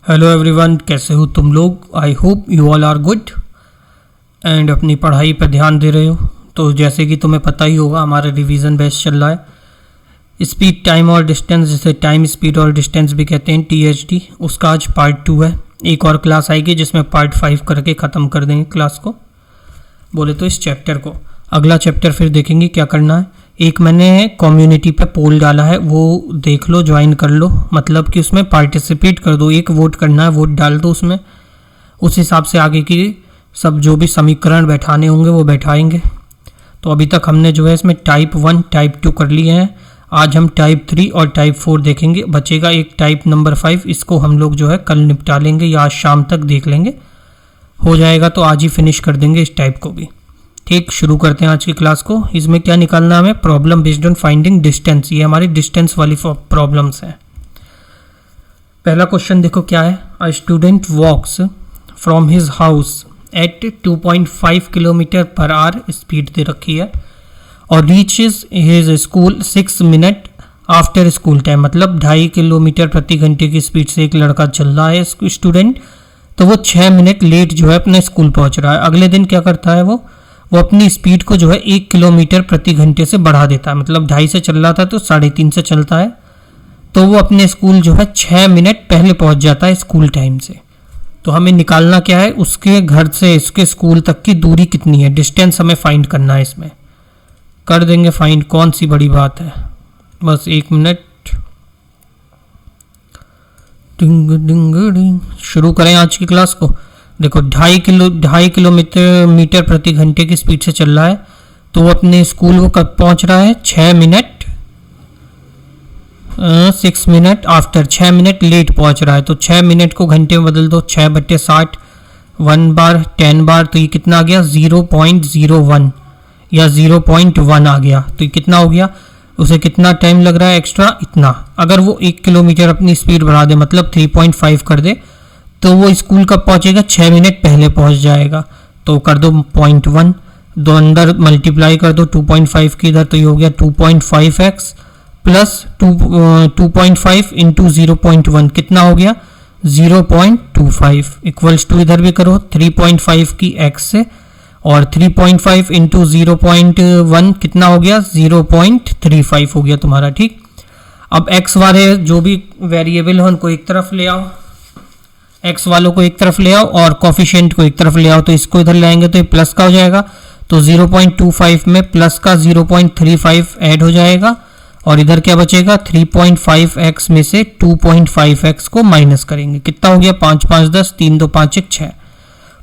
Hello everyone, कैसे हो तुम लोग। I hope you all are good and अपनी पढ़ाई पर ध्यान दे रहे हो। तो जैसे कि तुम्हें पता ही होगा, हमारा रिवीजन बेस चल रहा है। स्पीड, टाइम और डिस्टेंस, जिसे टाइम, स्पीड और डिस्टेंस भी कहते हैं, THD, उसका आज पार्ट 2 है। एक और क्लास आएगी जिसमें पार्ट 5 करके ख़त्म कर देंगे क्लास को, बोले तो इस चैप्टर को। अगला चैप्टर फिर देखेंगे क्या करना है। एक मैंने कम्युनिटी पे पोल डाला है, वो देख लो, ज्वाइन कर लो, मतलब कि उसमें पार्टिसिपेट कर दो। एक वोट करना है, वोट डाल दो उसमें। उस हिसाब से आगे की सब जो भी समीकरण बैठाने होंगे वो बैठाएंगे। तो अभी तक हमने जो है इसमें टाइप 1, टाइप 2 कर लिए हैं। आज हम टाइप 3 और टाइप 4 देखेंगे। बचेगा एक टाइप नंबर 5, इसको हम लोग जो है कल निपटा लेंगे या आज शाम तक देख लेंगे। हो जाएगा तो आज ही फिनिश कर देंगे इस टाइप को भी। ठीक, शुरू करते हैं आज की क्लास को। इसमें क्या निकालना है हमें? Problem based on finding distance. ये हमारी डिस्टेंस वाली प्रॉब्लम्स है। पहला क्वेश्चन देखो क्या है। A student walks from his house at 2.5 kilometre per hour, speed दे रखी है, और reaches his school 6 minute after school time. मतलब 2.5 किलोमीटर प्रति घंटे की स्पीड से एक लड़का चल रहा है स्टूडेंट, तो वो 6 मिनट लेट जो है अपने स्कूल पहुंच रहा है। अगले दिन क्या करता है वो अपनी स्पीड को जो है 1 किलोमीटर प्रति घंटे से बढ़ा देता है। मतलब 2.5 से चल रहा था तो 3.5 से चलता है, तो वो अपने स्कूल जो है 6 मिनट पहले पहुंच जाता है स्कूल टाइम से। तो हमें निकालना क्या है, उसके घर से इसके स्कूल तक की दूरी कितनी है, डिस्टेंस हमें फाइंड करना है। इसमें कर देंगे फाइंड, कौन सी बड़ी बात है। बस 1 मिनट, शुरू करें आज की क्लास को। देखो 2.5 किलोमीटर प्रति घंटे की स्पीड से चल रहा है, तो वो अपने स्कूल को कब पहुंच रहा है? 6 मिनट आफ्टर, 6 मिनट लेट पहुंच रहा है। तो 6 मिनट को घंटे में बदल दो, 6/60, 1 बार 10 बार, तो ये कितना आ गया? 0.01 या 0.1 आ गया। तो ये कितना हो गया? उसे कितना टाइम लग रहा है एक्स्ट्रा? इतना। अगर वो 1 किलोमीटर अपनी स्पीड बढ़ा दे, मतलब 3.5 कर दे, तो वो स्कूल कब पहुंचेगा? 6 मिनट पहले पहुंच जाएगा। तो कर दो 0.1, दो अंदर मल्टीप्लाई कर दो 2.5 की इधर, तो ये हो गया 2.5x प्लस 2.5 इंटू 0.1 कितना हो गया? 0.25 इक्वल्स टू, इधर भी करो 3.5 की x से, और 3.5 इंटू 0.1 कितना हो गया? 0.35 हो गया तुम्हारा। ठीक, अब x वाले जो भी वेरिएबल है उनको एक तरफ ले आओ, x वालों को एक तरफ ले आओ और कोफिशिएंट को एक तरफ ले आओ। तो इसको इधर लाएंगे तो ये प्लस का हो जाएगा, तो 0.25 में प्लस का 0.35 ऐड हो जाएगा, और इधर क्या बचेगा? 3.5x में से 2.5x को माइनस करेंगे। कितना हो गया? 5 5 10, 3 2 5 1 6,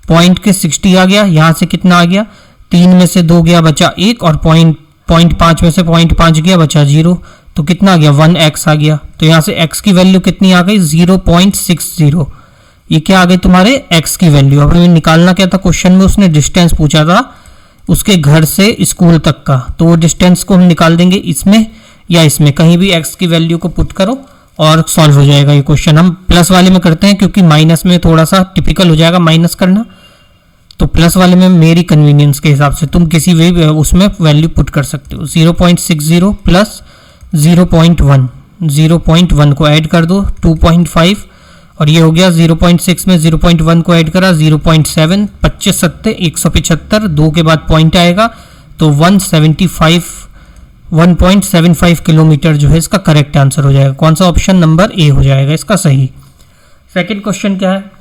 पॉइंट के 60 आ गया। यहाँ से कितना आ गया? 3 में से 2 गया, बचा 1, और 0.5 में से 0.5 गया, बचा 0, तो कितना आ गया? 1x आ गया। तो यहाँ से x की वैल्यू कितनी आ गई? 0.60। ये क्या आ गई तुम्हारे? x की वैल्यू। अब हमें निकालना क्या था क्वेश्चन में? उसने डिस्टेंस पूछा था उसके घर से स्कूल तक का, तो वो डिस्टेंस को हम निकाल देंगे इसमें या इसमें, कहीं भी x की वैल्यू को पुट करो और सॉल्व हो जाएगा ये क्वेश्चन। हम प्लस वाले में करते हैं क्योंकि माइनस में थोड़ा सा टिपिकल हो जाएगा माइनस करना, तो प्लस वाले में मेरी कन्वीनियंस के हिसाब से तुम किसी भी उसमें वैल्यू पुट कर सकते हो। 0.60 प्लस 0.1 को ऐड कर दो 2.5, और ये हो गया 0.6 में 0.1 को ऐड करा 0.7, 25 सत्ते 175, 2 के बाद पॉइंट आएगा, तो 1.75 किलोमीटर जो है इसका करेक्ट आंसर हो जाएगा। कौन सा? ऑप्शन नंबर ए हो जाएगा इसका सही। सेकंड क्वेश्चन क्या है?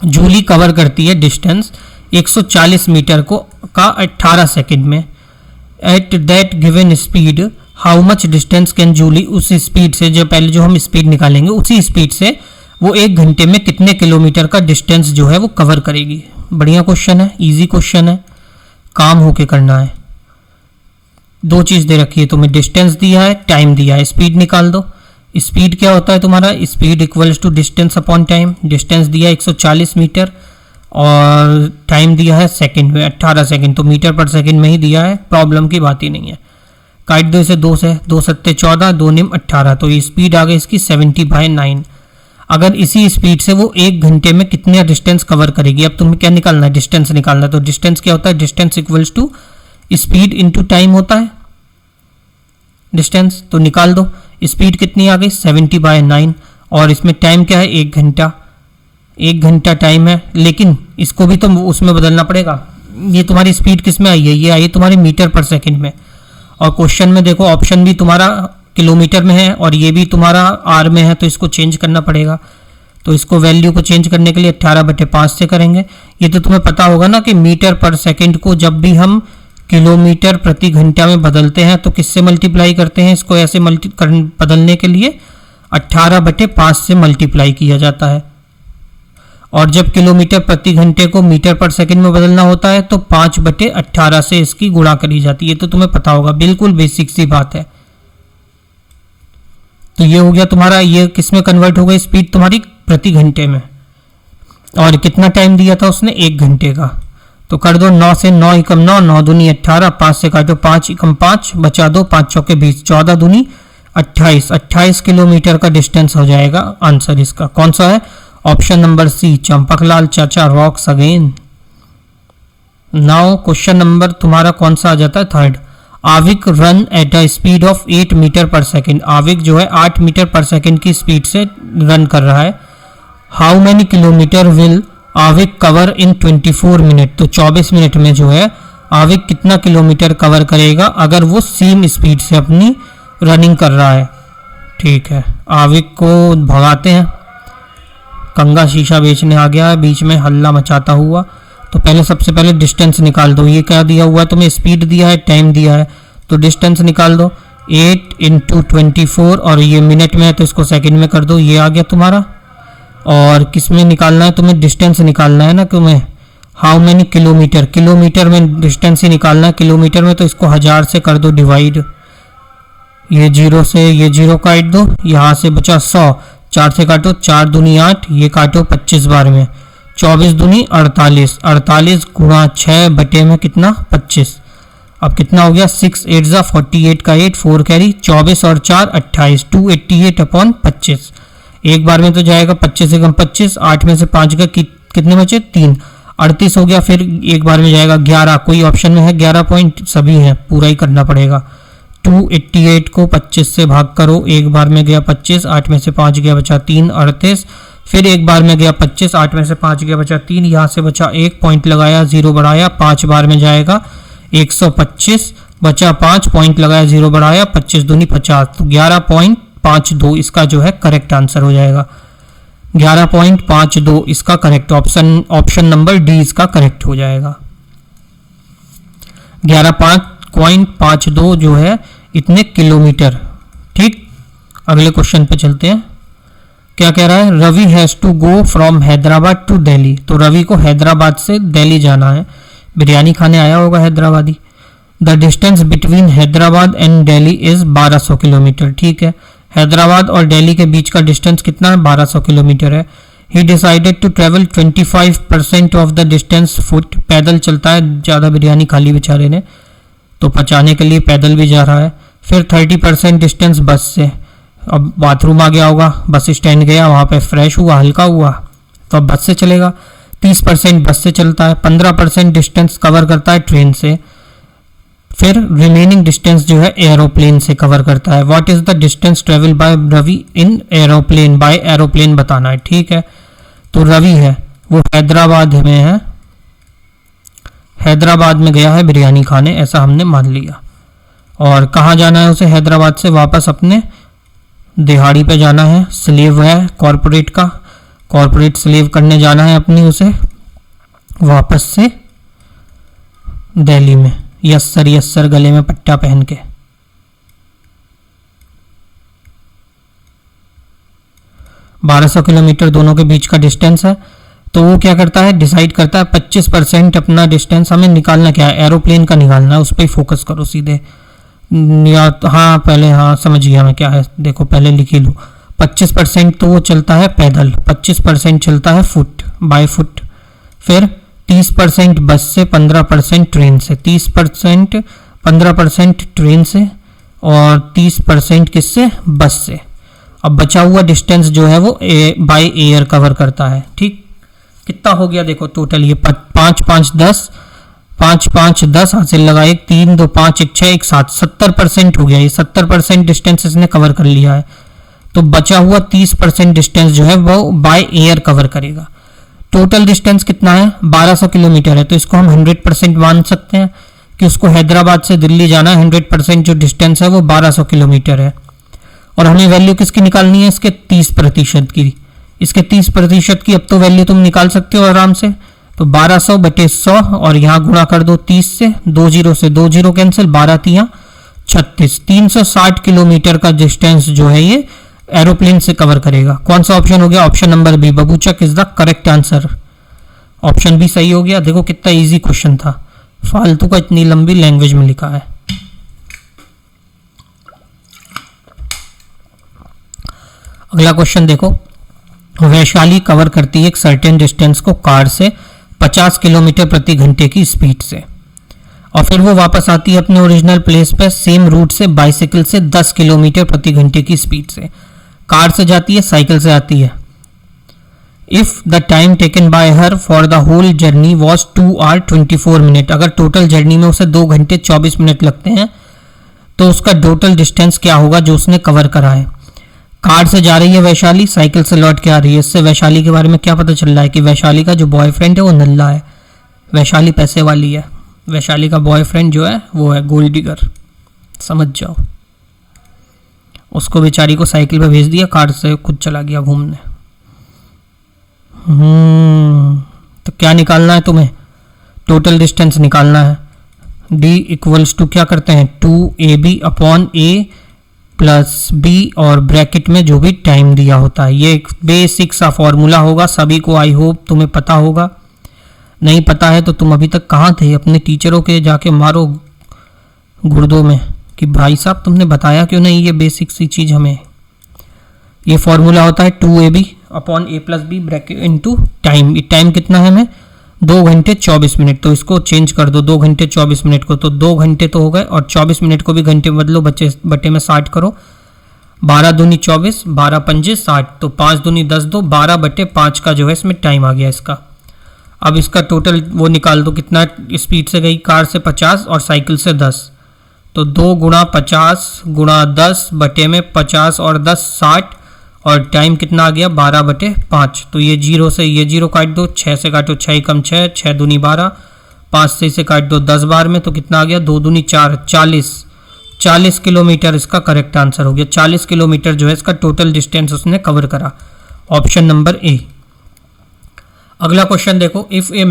जूली कवर करती है डिस्टेंस 140 मीटर को का 18 सेकंड में। At that given speed how much distance can Julie, उस स्पीड से, जो पहले जो हम स्पीड निकालेंगे उसी स्पीड से वो 1 घंटे में कितने किलोमीटर का डिस्टेंस जो है वो कवर करेगी। बढ़िया क्वेश्चन है, इजी क्वेश्चन है, काम होके करना है। 2 चीज़ दे रखी है तुम्हें, डिस्टेंस दिया है, टाइम दिया है, स्पीड निकाल दो। स्पीड क्या होता है तुम्हारा? Speed equals to distance upon time. Distance दिया 140 मीटर और टाइम दिया है सेकंड में 18 सेकंड, तो मीटर पर सेकंड में ही दिया है, प्रॉब्लम की बात ही नहीं है। काट दो इसे 2 से, 2 सत्ते 14, 2 निम 18, तो ये स्पीड आ गई इसकी 70/9। अगर इसी स्पीड से वो 1 घंटे में कितने डिस्टेंस कवर करेगी। अब तुम्हें क्या निकालना है? डिस्टेंस निकालना है। तो डिस्टेंस क्या होता है? Distance equals to speed into time होता है डिस्टेंस, तो निकाल दो। स्पीड कितनी आ गई? 70/9, और इसमें टाइम क्या है? 1 घंटा। 1 घंटा टाइम है, लेकिन इसको भी तो उसमें बदलना पड़ेगा। ये तुम्हारी स्पीड किस में आई है, ये आई है तुम्हारी मीटर पर सेकंड में, और क्वेश्चन में देखो ऑप्शन भी तुम्हारा किलोमीटर में है और ये भी तुम्हारा आर में है, तो इसको चेंज करना पड़ेगा। तो इसको वैल्यू को चेंज करने के लिए 18/5 से करेंगे। ये तो तुम्हें पता होगा ना कि मीटर पर सेकंड को जब भी हम किलोमीटर प्रति घंटा में बदलते हैं तो किससे मल्टीप्लाई करते हैं, इसको ऐसे बदलने के लिए 18/5 से मल्टीप्लाई किया जाता है। और जब किलोमीटर प्रति घंटे को मीटर पर सेकंड में बदलना होता है तो 5/18 से इसकी गुणा करी जाती है। ये तो तुम्हें पता होगा, बिल्कुल बेसिक सी बात है। तो ये हो गया तुम्हारा, ये किस में कन्वर्ट हो गई स्पीड तुम्हारी, प्रति घंटे में। और कितना टाइम दिया था उसने, 1 घंटे का। तो कर दो 9 से 9 एकम 9, 9 दूनी 18, 5 से काटो 5 एकम 5, बचा दो 5 चौके 20, 14 दूनी 28, 28 किलोमीटर का डिस्टेंस हो जाएगा आंसर इसका। कौन सा है, ऑप्शन नंबर सी, चंपकलाल चाचा rocks again. Now question number तुम्हारा कौन सा आ जाता है, 3rd। Avik run at a speed of 8 metre per second. Avik जो है 8 मीटर पर सेकेंड की स्पीड से रन कर रहा है। How many kilometre will Avik cover in 24 minute. तो 24 मिनट में जो है आविक कितना किलोमीटर कवर करेगा अगर वो सेम स्पीड से अपनी रनिंग कर रहा है। ठीक है, आविक को भगाते हैं। कंगा शीशा बेचने आ गया है बीच में हल्ला मचाता हुआ। तो पहले सबसे पहले डिस्टेंस निकाल दो। ये क्या दिया हुआ है तुम्हें, स्पीड दिया है, टाइम दिया है, तो डिस्टेंस निकाल दो। 8 × 24 और ये मिनट में है तो इसको सेकंड में कर दो। ये आ गया तुम्हारा। और किस में निकालना है तुम्हें, डिस्टेंस निकालना है ना तुम्हें। हाउ मैनी किलोमीटर, किलोमीटर में डिस्टेंस ही निकालना है। किलोमीटर में तो इसको 1000 से कर दो डिवाइड। ये 0 से ये 0 काट दो, यहाँ से बचा 100, 4 से काटो 4 दूनी 8, ये काटो 25 बार में, 24 दूनी 48, 48 गुणा 6 बटे में कितना 25। अब कितना हो गया, 6 8 ज़ा 48 का 8, 4 कैरी, 24 और 4 28, 288/25। एक बार में तो जाएगा 25 से कम 25, 8 में से 5 का कितने बचे 3, 38 हो गया। फिर एक बार में जाएगा 11, कोई ऑप्शन में है 11 पॉइंट, सभी है, पूरा ही करना पड़ेगा। 288 को 25 से भाग करो, एक बार में गया 25, 8 में से 5 गया बचा 3, 38। फिर एक बार में गया 25, 8 में से 5 गया बचा 3, यहाँ से बचा 1 पॉइंट लगाया, 0 बढ़ाया, 5 बार में जाएगा 125, बचा 5 पॉइंट लगाया, 0 बढ़ाया, 25 दूनी 50, तो 11.52 इसका जो है करेक्ट आंसर हो जाएगा। 11.52 इसका करेक्ट ऑप्शन नंबर डी इसका करेक्ट हो जाएगा। 11.52 जो है इतने किलोमीटर। ठीक, अगले क्वेश्चन पे चलते हैं। क्या कह रहा है, Ravi has to go from Hyderabad to Delhi. तो रवि को हैदराबाद से दिल्ली जाना है, बिरयानी खाने आया होगा Hyderabadi. The distance between Hyderabad and Delhi is 1200 kilometre. ठीक है, हैदराबाद और दिल्ली के बीच का डिस्टेंस कितना है, 1200 किलोमीटर है। He decided to travel 25% of the distance foot. पैदल चलता है, ज़्यादा बिरयानी खा ली बेचारे ने, तो पचाने के लिए पैदल भी जा रहा है। फिर 30% डिस्टेंस बस से। अब बाथरूम आ गया होगा, बस स्टैंड गया, वहाँ पे फ्रेश हुआ, हल्का हुआ, तो अब बस से चलेगा। 30% बस से चलता है। 15% डिस्टेंस कवर करता है ट्रेन से। फिर रिमेनिंग डिस्टेंस जो है एरोप्लेन से कवर करता है। What is the distance travel by Ravi in aeroplane, by aeroplane बताना है। ठीक है, तो रवि है वो हैदराबाद में है, हैदराबाद में गया है बिरयानी खाने, ऐसा हमने मान लिया। और कहाँ जाना है उसे, हैदराबाद से वापस अपने दिहाड़ी पे जाना है। स्लेव है कॉरपोरेट का, कॉरपोरेट स्लेव करने जाना है अपनी उसे वापस से दिल्ली में। यस सर, गले में पट्टा पहन के। 1200 किलोमीटर दोनों के बीच का डिस्टेंस है। तो वो क्या करता है, डिसाइड करता है 25% अपना डिस्टेंस हमें निकालना क्या है, एरोप्लेन का निकालना है, उस पर ही फोकस करो सीधे। या हाँ पहले, हाँ समझ गया मैं क्या है, देखो पहले लिख ही लो। 25% तो वो चलता है पैदल, 25% चलता है फुट, बाय फुट। फिर 30% बस से, 15% ट्रेन से। 30% 15% ट्रेन से और 30% किससे, बस से। अब बचा हुआ डिस्टेंस जो है वो बाय एयर कवर करता है। ठीक, कितना हो गया देखो टोटल, ये 5 5 10, 5 5 10 हासिल लगाए, 3 2 5 1 6 1 7, 70% हो गया। ये 70% डिस्टेंस इसने कवर कर लिया है। तो बचा हुआ 30% डिस्टेंस जो है वो बाय एयर कवर करेगा। टोटल डिस्टेंस कितना है 1200 किलोमीटर है, तो इसको हम 100% मान सकते हैं कि उसको हैदराबाद से दिल्ली जाना है, 100% जो डिस्टेंस है वो 1200 किलोमीटर है। और हमें वैल्यू किसकी निकालनी है, इसके 30% की। इसके 30% की अब तो वैल्यू तुम निकाल सकते हो आराम से। तो 1200/100 और यहाँ गुणा कर दो 30 से, 2 0 से 2 0 कैंसिल, 12 3 36, 360 किलोमीटर का डिस्टेंस जो है ये एरोप्लेन से कवर करेगा। कौन सा ऑप्शन हो गया, ऑप्शन नंबर बी, बबूचक is the correct answer. Option B सही हो गया। देखो कितना इजी क्वेश्चन था, फालतू का इतनी लंबी लैंग्वेज में लिखा है। अगला क्वेश्चन देखो, वैशाली कवर करती है एक सर्टेन डिस्टेंस को कार से 50 किलोमीटर प्रति घंटे की स्पीड से, और फिर वो वापस आती है अपने ओरिजिनल प्लेस पे सेम रूट से बाइसिकल से 10 किलोमीटर प्रति घंटे की स्पीड से। कार से जाती है, साइकिल से आती है। If the time taken by her for the whole journey was 2 hours 24 minutes, अगर टोटल जर्नी में उसे 2 घंटे 24 मिनट लगते हैं तो उसका टोटल डिस्टेंस क्या होगा जो उसने कवर करा है। कार से जा रही है वैशाली, साइकिल से लौट के आ रही है। इससे वैशाली के बारे में क्या पता चल रहा है कि वैशाली का जो बॉयफ्रेंड है वो नल्ला है, वैशाली पैसे वाली है। वैशाली का बॉयफ्रेंड जो है वो है गोल्ड डिगर, समझ जाओ। उसको बेचारी को साइकिल पे भेज दिया, कार से खुद चला गया घूमने। तो क्या निकालना है तुम्हें, टोटल डिस्टेंस निकालना है। d इक्वल्स टू क्या करते हैं 2ab/a प्लस b और ब्रैकेट में जो भी टाइम दिया होता है। ये एक बेसिक सा फॉर्मूला होगा, सभी को आई होप तुम्हें पता होगा। नहीं पता है तो तुम अभी तक कहाँ थे, अपने टीचरों के जाके मारो गुर्दों में कि भाई साहब तुमने बताया क्यों नहीं ये बेसिक सी चीज़ हमें। ये फॉर्मूला होता है 2ab/a+b bracket into time. Time कितना है हमें 2 घंटे 24 मिनट, तो इसको चेंज कर दो 2 घंटे 24 मिनट को, तो 2 घंटे तो हो गए और 24 मिनट को भी घंटे में बदलो, बटे में 60 करो। 12 दूनी 24, 12 पंजे 60, तो 5 दूनी 10, 12/5 का जो है इसमें टाइम आ गया इसका। अब इसका टोटल वो निकाल दो, कितना स्पीड से गई, कार से 50 और साइकिल से 10, तो 2 × 50 × 10 बटे में 50 और 10 60, और टाइम कितना आ गया 12/5। तो ये 0 से ये 0 काट दो, 6 से काटो 6 कम 6, 6 दूनी 12, 5 से इसे काट दो 10 बार में, तो कितना आ गया 2 दूनी 4, 40 किलोमीटर इसका करेक्ट आंसर हो गया। 40 किलोमीटर जो है इसका टोटल डिस्टेंस उसने कवर करा, ऑप्शन नंबर ए। अगला क्वेश्चन देखो, if a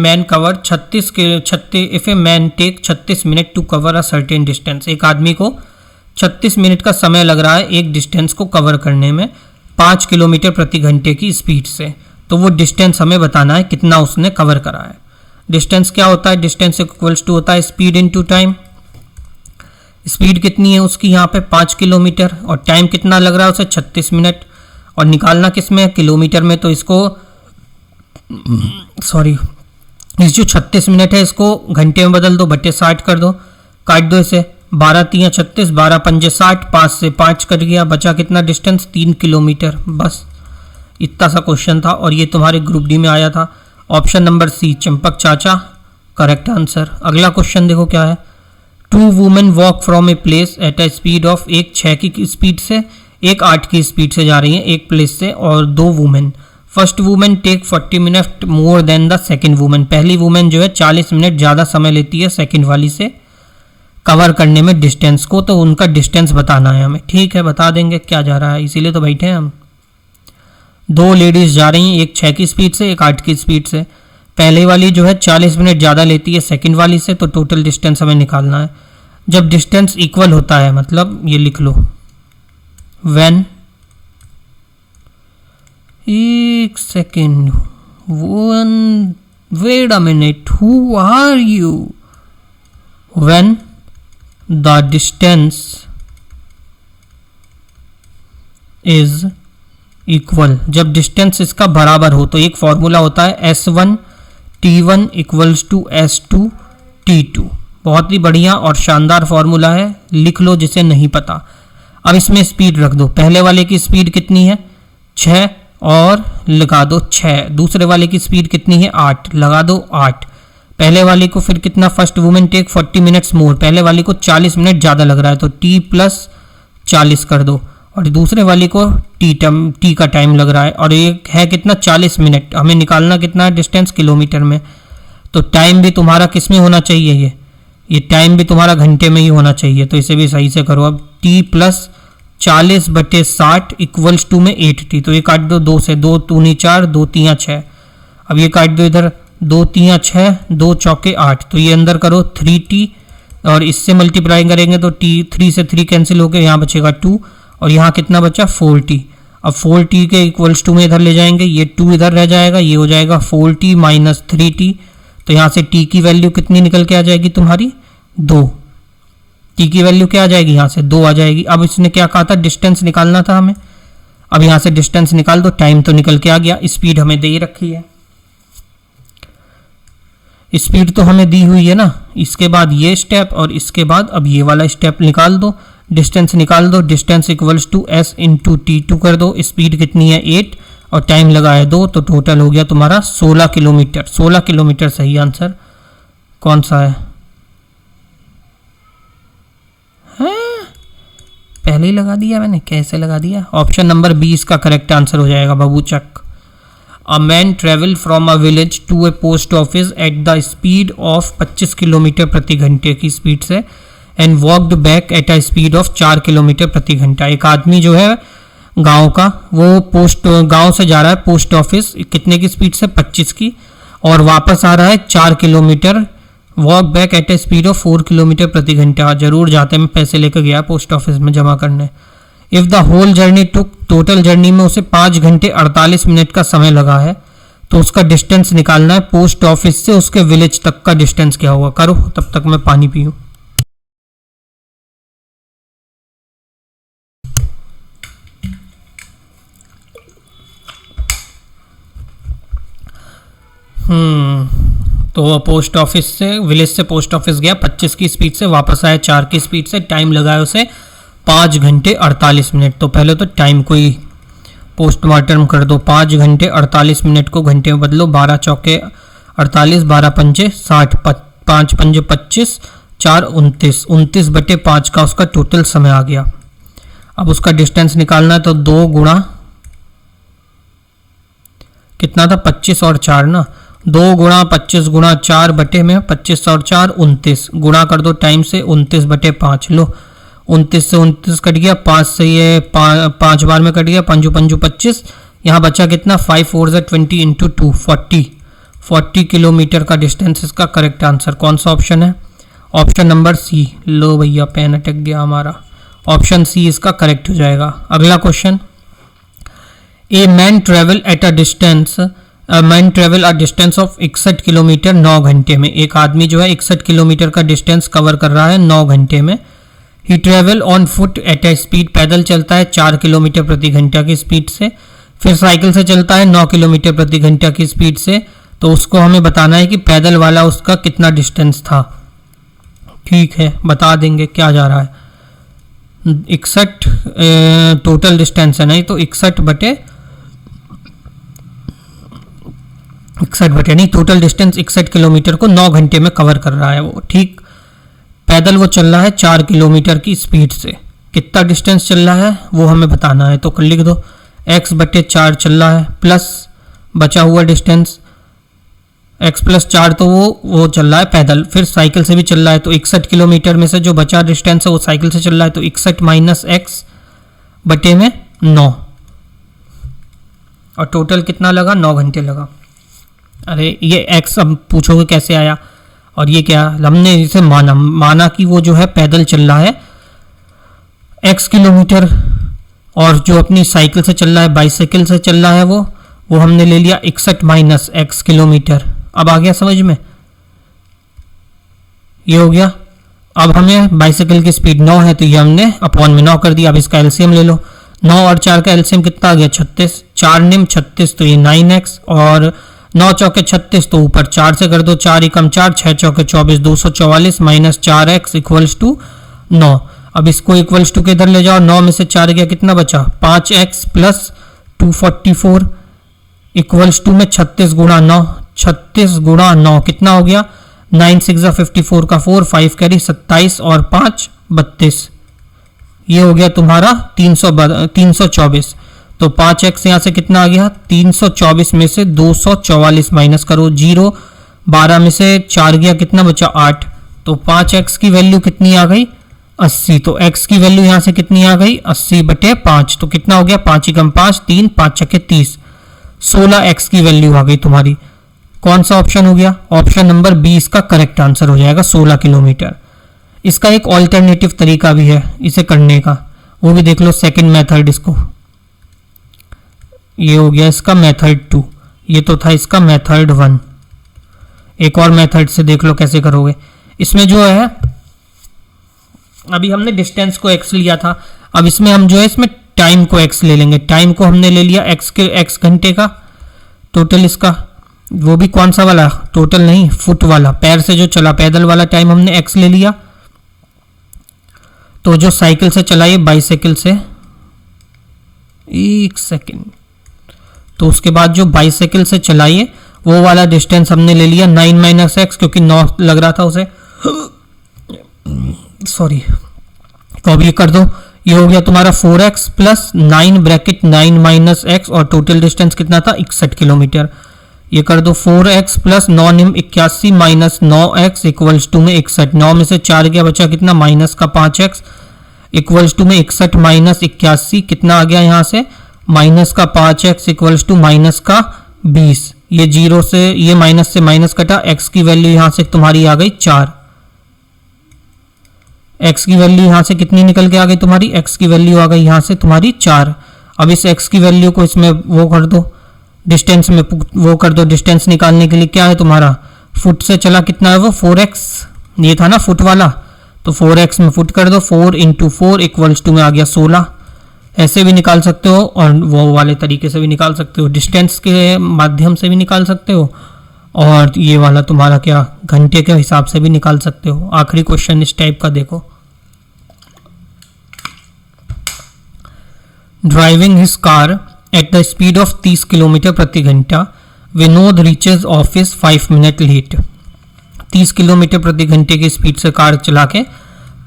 man take 36 minute to cover a certain distance, एक आदमी को 36 मिनट का समय लग रहा है एक डिस्टेंस को कवर करने में 5 किलोमीटर प्रति घंटे की स्पीड से, तो वो डिस्टेंस हमें बताना है कितना उसने कवर करा है। डिस्टेंस क्या होता है, डिस्टेंस इक्वल्स टू होता है स्पीड इनटू टाइम। स्पीड कितनी है उसकी यहाँ पे 5 किलोमीटर, और टाइम कितना लग रहा है उसे 36 मिनट, और निकालना किस में किलोमीटर में, तो इसको इस जो 36 मिनट है इसको घंटे में बदल दो, बटे 60 कर दो, काट दो इसे, 12 3 36, 12 पंजे 60, 5 से 5 कट गया, बचा कितना डिस्टेंस 3 किलोमीटर। बस इतना सा क्वेश्चन था और ये तुम्हारे ग्रुप डी में आया था, ऑप्शन नंबर सी चंपक चाचा करेक्ट आंसर। अगला क्वेश्चन देखो क्या है, 2 women walk from a place at a speed of, एक 6 की स्पीड से एक 8 की स्पीड से जा रही है एक प्लेस से, और 2 women. First women take 40 minute more than the second women, पहली वुमेन जो है 40 मिनट ज़्यादा समय लेती है सेकेंड वाली से कवर करने में डिस्टेंस को, तो उनका डिस्टेंस बताना है हमें। ठीक है बता देंगे, क्या जा रहा है, इसीलिए तो बैठे हैं हम। 2 लेडीज़ जा रही हैं, एक 6 की स्पीड से एक 8 की स्पीड से, पहले वाली जो है 40 मिनट ज़्यादा लेती है सेकेंड वाली से, तो टोटल डिस्टेंस हमें निकालना है। जब डिस्टेंस इक्वल होता है, मतलब ये लिख लो, व्हेन, एक second, wait a minute, who are you, when the distance is equal, जब डिस्टेंस इसका बराबर हो, तो एक फॉर्मूला होता है S1 T1 equals to S2 T2, बहुत ही बढ़िया और शानदार फॉर्मूला है, लिख लो जिसे नहीं पता। अब इसमें स्पीड रख दो, पहले वाले की स्पीड कितनी है 6 और लगा दो 6, दूसरे वाले की स्पीड कितनी है 8, लगा दो 8, पहले वाले को फिर कितना, first women take 40 minutes more, पहले वाले को 40 मिनट ज़्यादा लग रहा है तो T + 40 कर दो, और दूसरे वाले को टी का टाइम लग रहा है, और ये है कितना 40 मिनट, हमें निकालना कितना है डिस्टेंस किलोमीटर में। तो टाइम भी तुम्हारा किस में होना चाहिए, ये टाइम भी तुम्हारा घंटे में ही होना चाहिए। तो इसे भी सही से करो। अब टी प्लस 40/60 इक्वल्स टू में 8t। तो ये काट दो 2 से, 2 दूनी 4, 2 तियाँ 6। अब ये काट दो इधर, 2 तियाँ 6, 2 चौके 8। तो ये अंदर करो 3t, और इससे मल्टीप्लाई करेंगे तो टी 3 से 3 कैंसिल होकर यहाँ बचेगा 2, और यहाँ कितना बचा 4t। अब 4t के इक्वल्स टू में इधर ले जाएंगे, ये 2 इधर रह जाएगा, ये हो जाएगा 4t माइनस 3t। तो यहाँ से t की वैल्यू कितनी निकल के आ जाएगी तुम्हारी 2। t की वैल्यू क्या आ जाएगी, यहाँ से 2 आ जाएगी। अब इसने क्या कहा था, डिस्टेंस निकालना था हमें। अब यहाँ से डिस्टेंस निकाल दो, टाइम तो निकल के आ गया। स्पीड हमें दे रखी है, स्पीड तो हमें दी हुई है ना। इसके बाद ये स्टेप और इसके बाद अब ये वाला स्टेप निकाल दो, डिस्टेंस निकाल दो। Distance equals to s into t2 कर दो। स्पीड कितनी है 8 और टाइम लगा है 2, तो टोटल हो गया तुम्हारा 16 किलोमीटर। 16 किलोमीटर सही आंसर कौन सा है? पहले ही लगा दिया मैंने, कैसे लगा दिया? ऑप्शन नंबर 20 का करेक्ट आंसर हो जाएगा बाबू चक। A man travel from a village to a post office at the speed of 25 kilometre प्रति घंटे की स्पीड से and walked back at a speed of 4 kilometre प्रति घंटा। एक आदमी जो है गांव का, वो गांव से जा रहा है पोस्ट ऑफिस कितने की स्पीड से 25 की, और वापस आ रहा है 4 kilometre. Walk back at a speed of 4 kilometre प्रति घंटा। जरूर जाते में पैसे लेकर गया पोस्ट ऑफिस में जमा करने। If the whole journey took, total journey में उसे 5 घंटे 48 मिनट का समय लगा है, तो उसका डिस्टेंस निकालना है पोस्ट ऑफिस से उसके विलेज तक का डिस्टेंस क्या होगा। करो, तब तक मैं पानी पीऊँ। तो पोस्ट ऑफिस से, विलेज से पोस्ट ऑफिस गया 25 की स्पीड से, वापस आया 4 की स्पीड से। टाइम लगाया उसे 5 घंटे 48 मिनट। तो पहले तो टाइम को ही पोस्टमार्टम कर दो। 5 घंटे 48 मिनट को घंटे में बदलो। 12 चौके 48, 12 पंजे 60, 5 पंजे 25, 4 29, 29/5 का उसका टोटल समय आ गया। अब उसका डिस्टेंस निकालना है, तो 2 गुणा कितना था 25 और 4 ना, 2 गुणा 25 गुणा 4 बटे में 25 और 4 29, गुणा कर दो टाइम से 29/5। लो 29 से 29 कट गया, 5 से ये 5 बार में कट गया, 5 5 25। यहाँ बचा कितना 5 4 20 इंटू 2 40 किलोमीटर का डिस्टेंस इसका करेक्ट आंसर कौन सा ऑप्शन है? ऑप्शन नंबर सी। लो भैया पेन अटक गया हमारा, ऑप्शन सी इसका करेक्ट हो जाएगा। अगला question, A man travel at a distance of 61 kilometre 9 घंटे में। एक आदमी जो है 61 किलोमीटर का डिस्टेंस कवर कर रहा है 9 घंटे में। He travel on foot at a speed, पैदल चलता है 4 किलोमीटर प्रति घंटा की स्पीड से, फिर साइकिल से चलता है 9 किलोमीटर प्रति घंटा की स्पीड से। तो उसको हमें बताना है कि पैदल वाला उसका कितना डिस्टेंस था। ठीक है, बता देंगे क्या जा रहा है। 61 टोटल डिस्टेंस है, नहीं तो 61 बटे नहीं, टोटल डिस्टेंस 61 किलोमीटर को 9 घंटे में कवर कर रहा है वो। ठीक, पैदल वो चल रहा है 4 किलोमीटर की स्पीड से। कितना डिस्टेंस चल रहा है वो हमें बताना है, तो लिख दो x/4 चल रहा है, प्लस बचा हुआ डिस्टेंस x+4, तो वो चल रहा है पैदल। फिर साइकिल से भी चल रहा है, तो 61 किलोमीटर में से जो बचा डिस्टेंस है वो साइकिल से चल रहा है, तो 61 माइनस x बटे में 9, और टोटल कितना लगा 9 घंटे लगा। अरे ये x अब पूछोगे कैसे आया, और ये क्या, हमने इसे माना कि वो जो है पैदल चल रहा है x किलोमीटर, और जो अपनी साइकिल से चल रहा है, बाइसाइकिल से चल रहा है वो हमने ले लिया 61 माइनस x किलोमीटर। अब आ गया समझ में, ये हो गया। अब हमें बाइसाइकिल की स्पीड 9 है, तो ये हमने अपॉन में 9 कर दिया। अब इसका एलसीएम ले लो, 9 और 4 का एलसीएम कितना आ गया 36, 4 निम 36, तो ये 9x, और 9 चौके 36, तो ऊपर 4 से कर दो, 4 एकम 4, 6 चौके 24, 244 माइनस 4x इक्वल्स टू 9। अब इसको इक्वल्स टू के इधर ले जाओ, 9 में से 4 गया, कितना बचा 5x प्लस 244 इक्वल्स टू में 36 गुणा 9, 36 गुणा 9 कितना हो गया 9 6 54 का 4, 5 कैरी 27 और 5 32, ये हो गया तुम्हारा 324। तो 5x यहाँ से कितना आ गया, 324 में से 244 माइनस करो, 0 12 में से 4 गया, कितना बचा 8। तो 5x की वैल्यू कितनी आ गई, 80। तो x की वैल्यू यहाँ से कितनी आ गई, 80/5। तो कितना हो गया, 5 × 5 3, 5 × 30, 16x की वैल्यू आ गई तुम्हारी। कौन सा ऑप्शन हो गया, ऑप्शन नंबर 20 का करेक्ट आंसर हो जाएगा, 16 किलोमीटर। इसका एक ऑल्टरनेटिव तरीका भी है इसे करने का, वो भी देख लो, सेकंड मेथड। इसको ये हो गया इसका मेथड 2, ये तो था इसका मेथड 1। एक और मेथड से देख लो कैसे करोगे। इसमें जो है अभी हमने डिस्टेंस को x लिया था, अब इसमें हम जो है इसमें टाइम को x ले लेंगे। टाइम को हमने ले लिया x घंटे का टोटल, इसका वो भी कौन सा वाला, टोटल नहीं, फुट वाला, पैर से जो चला, पैदल वाला टाइम हमने x ले लिया। तो जो साइकिल से चलाइए, बाइसाइकिल से, एक सेकेंड, तो उसके बाद जो बाइसाइकिल से चलाइए वो वाला डिस्टेंस हमने ले लिया 9 - x, क्योंकि 9 लग रहा था उसे, सॉरी। तो अब ये कर दो, ये हो गया तुम्हारा 4x + 9 ब्रैकेट 9 - x, और टोटल डिस्टेंस कितना था, 61 किलोमीटर। ये कर दो 4x + 9 × 81 - 9x इक्वल्स टू में 61। 9 में से 4 गया, बचा कितना, माइनस का 5x इक्वल्स टू में 61 - 81, कितना आ गया यहाँ से, माइनस का 5x इक्वल्स टू माइनस का 20। ये 0 से, ये माइनस से माइनस कटा, x की वैल्यू यहाँ से तुम्हारी आ गई 4। x की वैल्यू यहाँ से कितनी निकल के आ गई तुम्हारी, x की वैल्यू आ गई यहाँ से तुम्हारी 4। अब इस x की वैल्यू को इसमें वो कर दो, डिस्टेंस में वो कर दो। डिस्टेंस निकालने के लिए क्या है तुम्हारा, फुट से चला कितना है वो, 4x, ये था ना फुट वाला, तो 4x में फुट कर दो, 4 × 4 इक्वल्स टू में आ गया 16। ऐसे भी निकाल सकते हो और वो वाले तरीके से भी निकाल सकते हो, डिस्टेंस के माध्यम से भी निकाल सकते हो, और ये वाला तुम्हारा क्या, घंटे के हिसाब से भी निकाल सकते हो। आखिरी क्वेश्चन इस टाइप का देखो, driving his car at the speed of 30 kilometre प्रति घंटा, Vinod reaches office 5 minute late. 30 kilometre प्रति घंटे की स्पीड से कार चला के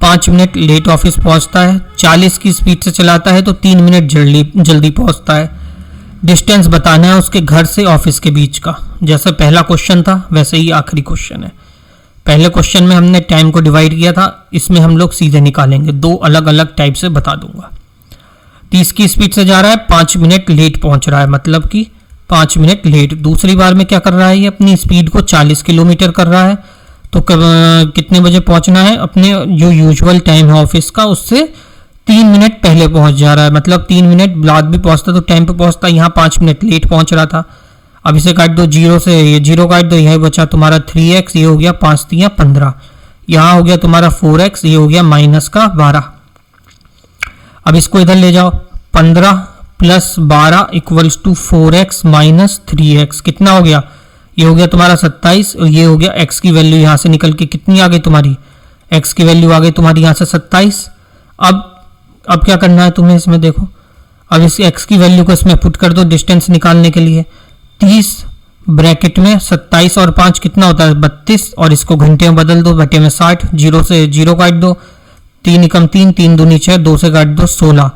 5 मिनट लेट ऑफिस पहुंचता है। 40 की स्पीड से चलाता है तो 3 मिनट जल्दी पहुंचता है। डिस्टेंस बताना है उसके घर से ऑफिस के बीच का। जैसे पहला क्वेश्चन था वैसे ही आखिरी क्वेश्चन है। पहले क्वेश्चन में हमने टाइम को डिवाइड किया था, इसमें हम लोग सीधे निकालेंगे, 2 अलग अलग टाइप से बता दूंगा। 30 की स्पीड से जा रहा है, 5 मिनट लेट पहुंच रहा है, मतलब कि 5 मिनट लेट। दूसरी बार में क्या कर रहा है, ये अपनी स्पीड को 40 किलोमीटर कर रहा है, तो कितने बजे पहुंचना है, अपने जो यूजुअल टाइम है ऑफिस का उससे 3 मिनट पहले पहुंच जा रहा है, मतलब 3 मिनट बाद भी पहुंचता तो टाइम पे पहुंचता, यहाँ 5 मिनट लेट पहुंच रहा था। अब इसे काट दो, 0 से ये 0 काट दो, यह बचा तुम्हारा 3x, ये हो गया 5 × 3 = 15, यहाँ हो गया तुम्हारा 4x, ये हो गया -12। अब इसको इधर ले जाओ, 15 + 12 इक्वल्स टू 4x - 3x, कितना हो गया, ये हो गया तुम्हारा 27, और ये हो गया x की वैल्यू यहाँ से निकल के कितनी आ गई तुम्हारी, x की वैल्यू आ गई तुम्हारी यहाँ से 27। अब क्या करना है तुम्हें, इसमें देखो, अब इस x की वैल्यू को इसमें पुट कर दो डिस्टेंस निकालने के लिए। 30 ब्रैकेट में 27 और 5 कितना होता है 32, और इसको घंटे में बदल दो, बटे में 60, 0 से 0 काट दो, 3 × 3 3 दूनी 6, 2 से काट दो 16।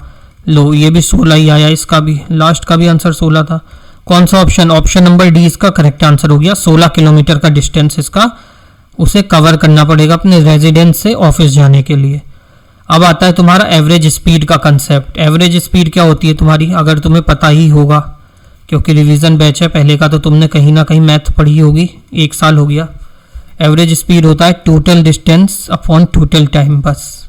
लो ये भी 16 ही आया, इसका भी लास्ट का भी आंसर 16 था। कौन सा ऑप्शन, ऑप्शन नंबर डी इसका करेक्ट आंसर हो गया। 16 किलोमीटर का डिस्टेंस इसका उसे कवर करना पड़ेगा अपने रेजिडेंस से ऑफिस जाने के लिए। अब आता है तुम्हारा एवरेज स्पीड का कंसेप्ट। एवरेज स्पीड क्या होती है तुम्हारी, अगर तुम्हें पता ही होगा क्योंकि रिवीजन बैच है, पहले का तो तुमने कहीं ना कहीं मैथ पढ़ी होगी, 1 साल हो गया। एवरेज स्पीड होता है total distance upon total time, बस।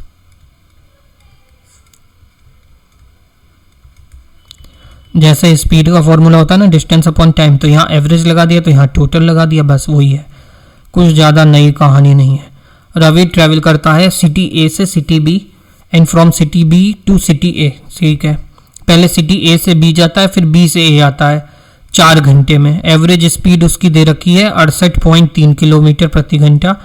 जैसे स्पीड का फॉर्मूला होता है ना डिस्टेंस अपॉन टाइम, तो यहाँ एवरेज लगा दिया तो यहाँ टोटल लगा दिया, बस वही है, कुछ ज़्यादा नई कहानी नहीं है। रवि ट्रैवल करता है सिटी ए से city B and from city B to city A, ठीक है। पहले सिटी ए से बी जाता है, फिर बी से ए आता है 4 घंटे में। एवरेज स्पीड उसकी दे रखी है 68.3 किलोमीटर प्रति घंटा।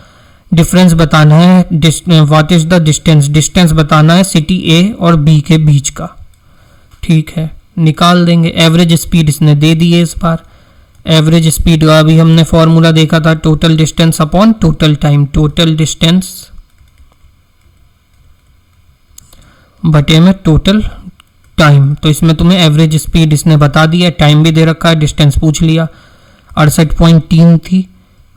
डिफरेंस बताना है, what is the distance, distance बताना है सिटी ए और बी के बीच का, ठीक है, निकाल देंगे। एवरेज स्पीड इसने दे दी है इस बार। एवरेज स्पीड का अभी हमने फॉर्मूला देखा था, total distance upon total time, total distance बटे में टोटल टाइम, तो इसमें तुम्हें एवरेज स्पीड इसने बता दिया, टाइम भी दे रखा है, डिस्टेंस पूछ लिया, 68.3 थी,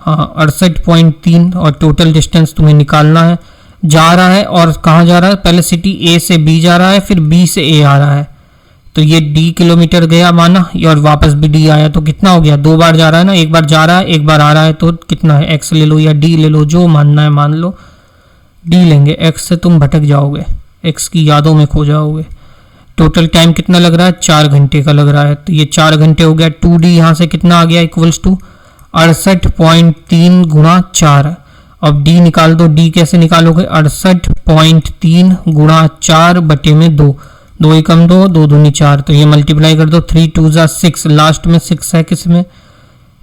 हाँ 68.3, और टोटल डिस्टेंस तुम्हें निकालना है। जा रहा है और कहाँ जा रहा है, पहले सिटी ए से बी जा रहा है, फिर बी से ए आ रहा है, तो ये डी किलोमीटर गया माना, और वापस भी डी आया, तो कितना हो गया, 2 बार जा रहा है ना, एक बार जा रहा है एक बार आ रहा है, तो कितना है, एक्स ले लो या डी ले लो, जो मानना है मान लो, डी लेंगे, एक्स से तुम भटक जाओगे, एक्स की यादों में खो जाओगे। टोटल टाइम कितना लग रहा है, 4 घंटे का लग रहा है, तो ये 4 घंटे हो गया। 2D यहाँ से कितना आ गया, इक्वल्स टू 68.3 गुणा 4। अब डी निकाल दो, डी कैसे निकालोगे, 68.3 गुणा 4 बटे में 2, 2 एकम 2, 2 दूनी 4, तो ये मल्टीप्लाई कर दो, 3 2 जा 6, लास्ट में 6 है, किसमें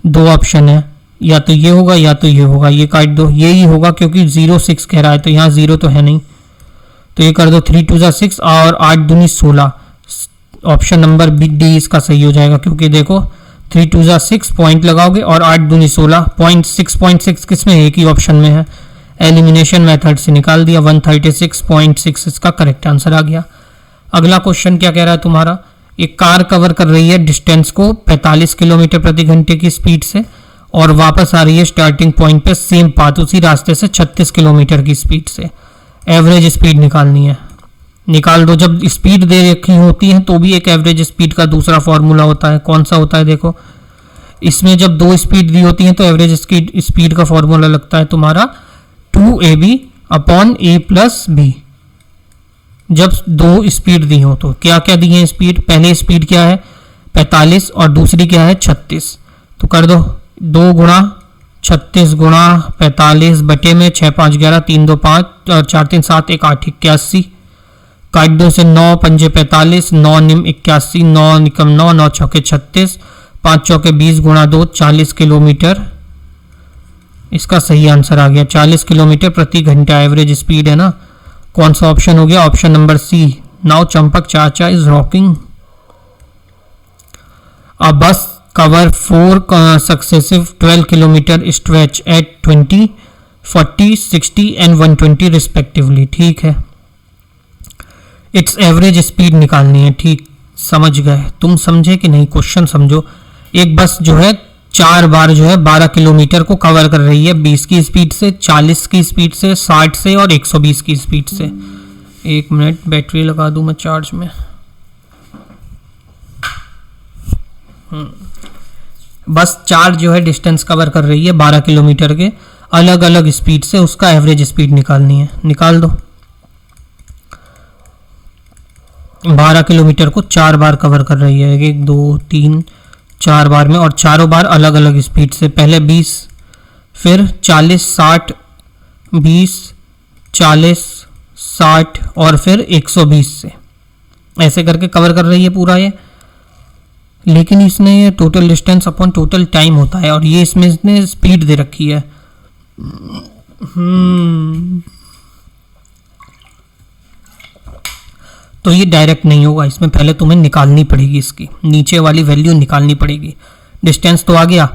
2 ऑप्शन है, या तो ये होगा या तो ये होगा, ये काट दो, ये ही होगा क्योंकि 0 6 कह रहा है, तो यहाँ 0 तो है नहीं, तो ये कर दो 3 2 जा 6 और 8 दूनी 16, ऑप्शन नंबर बी डी इसका सही हो जाएगा, क्योंकि देखो 3 2 जा 6 पॉइंट लगाओगे और 8 दूनी 16, 0.6 किसमें, एक ही ऑप्शन में है, एलिमिनेशन मेथड से निकाल दिया, 136.6 इसका करेक्ट आंसर आ गया। अगला क्वेश्चन क्या कह रहा है तुम्हारा, एक कार कवर कर रही है डिस्टेंस को 45 किलोमीटर प्रति घंटे की स्पीड से और वापस आ रही है स्टार्टिंग पॉइंट पे सेम पाथ उसी रास्ते से 36 किलोमीटर की स्पीड से, एवरेज स्पीड निकालनी है, निकाल दो। जब स्पीड दे रखी होती है तो भी एक एवरेज स्पीड का दूसरा फॉर्मूला होता है, कौन सा होता है, देखो इसमें जब 2 स्पीड दी होती हैं तो एवरेज स्पीड का फॉर्मूला लगता है तुम्हारा 2ab upon a plus B. जब 2 स्पीड दी हो तो क्या क्या दी है स्पीड, पहले स्पीड क्या है 45 और दूसरी क्या है 36, तो कर दो 2 गुणा 36 गुणा 45 बटे में 6 5 11 3 2 5 और 4 3 7 1 8 81, काट दो से 9 पंजे 45, 9 निम 81, 9 निकम 9, 9 चौके 36, 5 चौके 20 गुणा 2 40 किलोमीटर, इसका सही आंसर आ गया 40 किलोमीटर प्रति घंटा एवरेज स्पीड है ना। कौन सा ऑप्शन हो गया, option number C, now Champak Chacha is rocking. अ बस cover 4 successive 12 kilometer stretch at 20, 40, 60 and 120 respectively, ठीक है। इट्स एवरेज स्पीड निकालनी है, ठीक समझ गए, तुम समझे कि नहीं, क्वेश्चन समझो। एक बस जो है 4 बार जो है 12 किलोमीटर को कवर कर रही है 20 की स्पीड से, 40 की स्पीड से, 60 से और 120 की स्पीड से। 1 मिनट बैटरी लगा दूं मैं चार्ज में। बस 4 जो है डिस्टेंस कवर कर रही है 12 किलोमीटर के अलग अलग स्पीड से, उसका एवरेज स्पीड निकालनी है, निकाल दो। 12 किलोमीटर को 4 बार कवर कर रही है, 1 2 3 4 बार में, और चारों बार अलग अलग स्पीड से, पहले 20 फिर 40 60 20 40 60 और फिर 120 से, ऐसे करके कवर कर रही है पूरा ये। लेकिन इसने ये total distance upon total time होता है और ये इसमें इसने स्पीड दे रखी है। तो ये डायरेक्ट नहीं होगा, इसमें पहले तुम्हें निकालनी पड़ेगी, इसकी नीचे वाली वैल्यू निकालनी पड़ेगी। डिस्टेंस तो आ गया,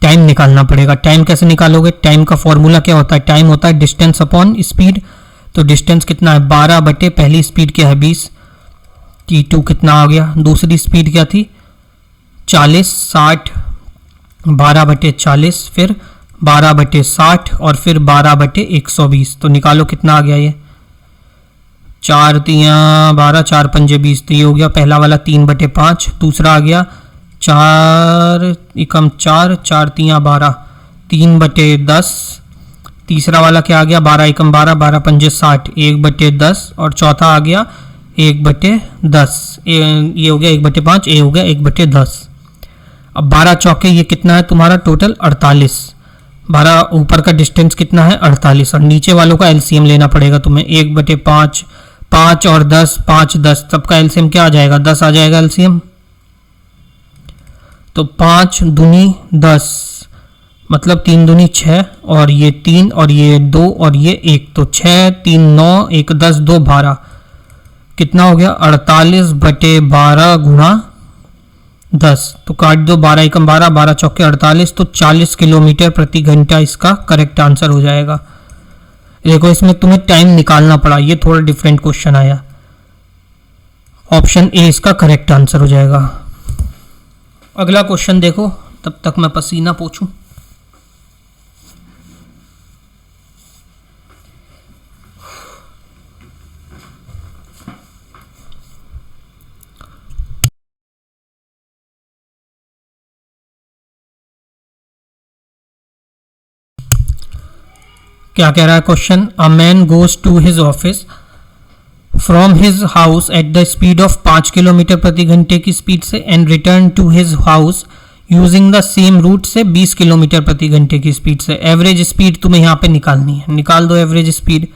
टाइम निकालना पड़ेगा। टाइम कैसे निकालोगे, टाइम का फॉर्मूला क्या होता है, टाइम होता है डिस्टेंस अपॉन स्पीड। तो डिस्टेंस कितना है 12 बटे पहली स्पीड क्या है 20, t2 कितना आ गया, दूसरी स्पीड क्या थी 40 60, 12 बटे 40 फिर 12 बटे 60 और फिर 12 बटे 120। तो निकालो कितना आ गया ये, 4 3 12 4 5 20, तो ये हो गया पहला वाला 3 बटे 5, दूसरा आ गया 4 एकम 4 4 3 12 3 बटे 10, तीसरा वाला क्या आ गया 12 एकम 12 12 5 60 1 बटे 10 और चौथा आ गया 1 बटे 10, ये हो गया 1 बटे 5, ये हो गया 1 बटे 10। अब 12 चौके ये कितना है तुम्हारा टोटल 48, 12 ऊपर का डिस्टेंस कितना है 48 और नीचे वालों का एलसीएम लेना पड़ेगा तुम्हें। 1 बटे 5 5 और 10 5 10, सबका एलसीएम क्या आ जाएगा 10 आ जाएगा एलसीएम। तो 5 दूनी 10 मतलब 3 दूनी 6 और ये 3 और ये 2 और ये 1, तो 6 3 9 1 10 2 12, कितना हो गया 48 बटे 12 गुणा 10, तो काट दो 12 एकम 12 12 चौके 48, तो 40 किलोमीटर प्रति घंटा इसका करेक्ट आंसर हो जाएगा। देखो इसमें तुम्हें टाइम निकालना पड़ा, ये थोड़ा डिफरेंट क्वेश्चन आया। ऑप्शन ए इसका करेक्ट आंसर हो जाएगा। अगला क्वेश्चन देखो, तब तक मैं पसीना पोंछूं। क्या कह रहा है question? A man goes to his office from his house at the speed of 5 kilometre प्रति घंटे की स्पीड से and return to his house using the same route से 20 किलोमीटर प्रति घंटे की स्पीड से। एवरेज स्पीड तुम्हें यहाँ पे निकालनी है, निकाल दो एवरेज स्पीड।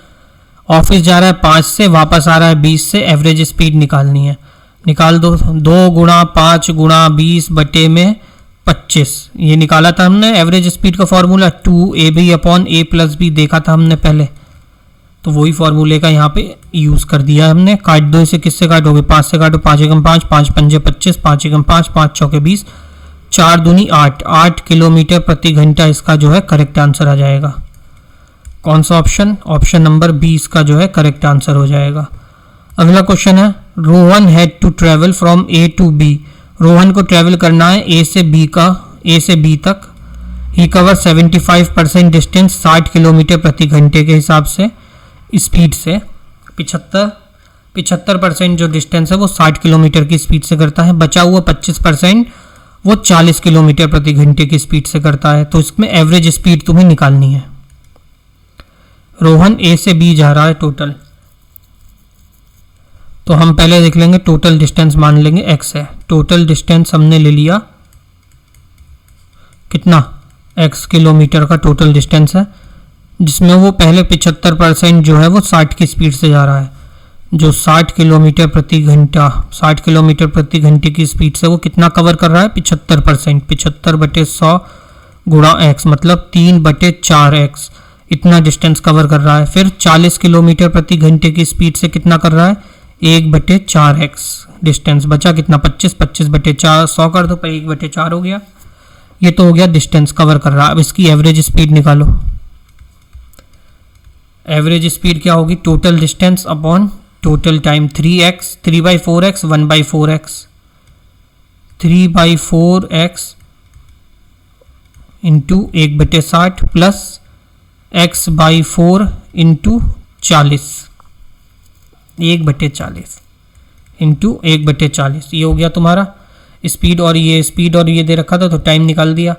ऑफिस जा रहा है 5 से, वापस आ रहा है 20 से, एवरेज स्पीड निकालनी है, निकाल दो। 2 गुणा 5 गुणा 20 बटे में 25, ये निकाला था हमने एवरेज स्पीड का formula. 2ab upon a plus b देखा था हमने पहले, तो वही फॉर्मूले का यहाँ पे यूज कर दिया हमने। काट दो इसे, किससे काटोगे? 5 से काटो, 5 एकम 5, 5 पंजे 25, 5 एकम 5, 5 चौके 20, 4 दूनी 8, 8 किलोमीटर प्रति घंटा इसका जो है करेक्ट आंसर आ जाएगा। कौन सा ऑप्शन? ऑप्शन नंबर 20 का जो है करेक्ट आंसर हो जाएगा। अगला क्वेश्चन है, Rohan had to travel from A to B. Rohan को ट्रेवल करना है ए से बी तक। ही कवर 75% डिस्टेंस 60 किलोमीटर प्रति घंटे के हिसाब से स्पीड से। 75% जो डिस्टेंस है वो 60 किलोमीटर की स्पीड से करता है। बचा हुआ 25% वो 40 किलोमीटर प्रति घंटे की स्पीड से करता है। तो इसमें एवरेज स्पीड तुम्हें निकालनी है। रोहन ए से बी जा रहा है टोटल, तो हम पहले देख लेंगे टोटल डिस्टेंस, मान लेंगे x है। टोटल डिस्टेंस हमने ले लिया कितना? x किलोमीटर का टोटल डिस्टेंस है, जिसमें वो पहले 75% जो है वो 60 की स्पीड से जा रहा है। जो 60 किलोमीटर प्रति घंटा 60 किलोमीटर प्रति घंटे की स्पीड से वो कितना कवर कर रहा है? 75%। 75 बटे 100 गुणा x मतलब 3 बटे 4x, इतना डिस्टेंस कवर कर रहा है। फिर 40 किलोमीटर प्रति घंटे की स्पीड से कितना कर रहा है? 1 बटे 4x डिस्टेंस। बचा कितना? 25, 25 बटे 4, 100 कर दो, पर 1 बटे 4 हो गया। ये तो हो गया डिस्टेंस कवर कर रहा है। अब इसकी एवरेज स्पीड निकालो। एवरेज स्पीड क्या होगी? Total distance upon total time. 3x, 3/4x, 1/4x, 3/4x into 1 बटे 60 प्लस x/4 इंटू 40, 1 बटे 40 इंटू 1 बटे 40, ये हो गया तुम्हारा स्पीड। और ये स्पीड और ये दे रखा था तो टाइम निकाल दिया।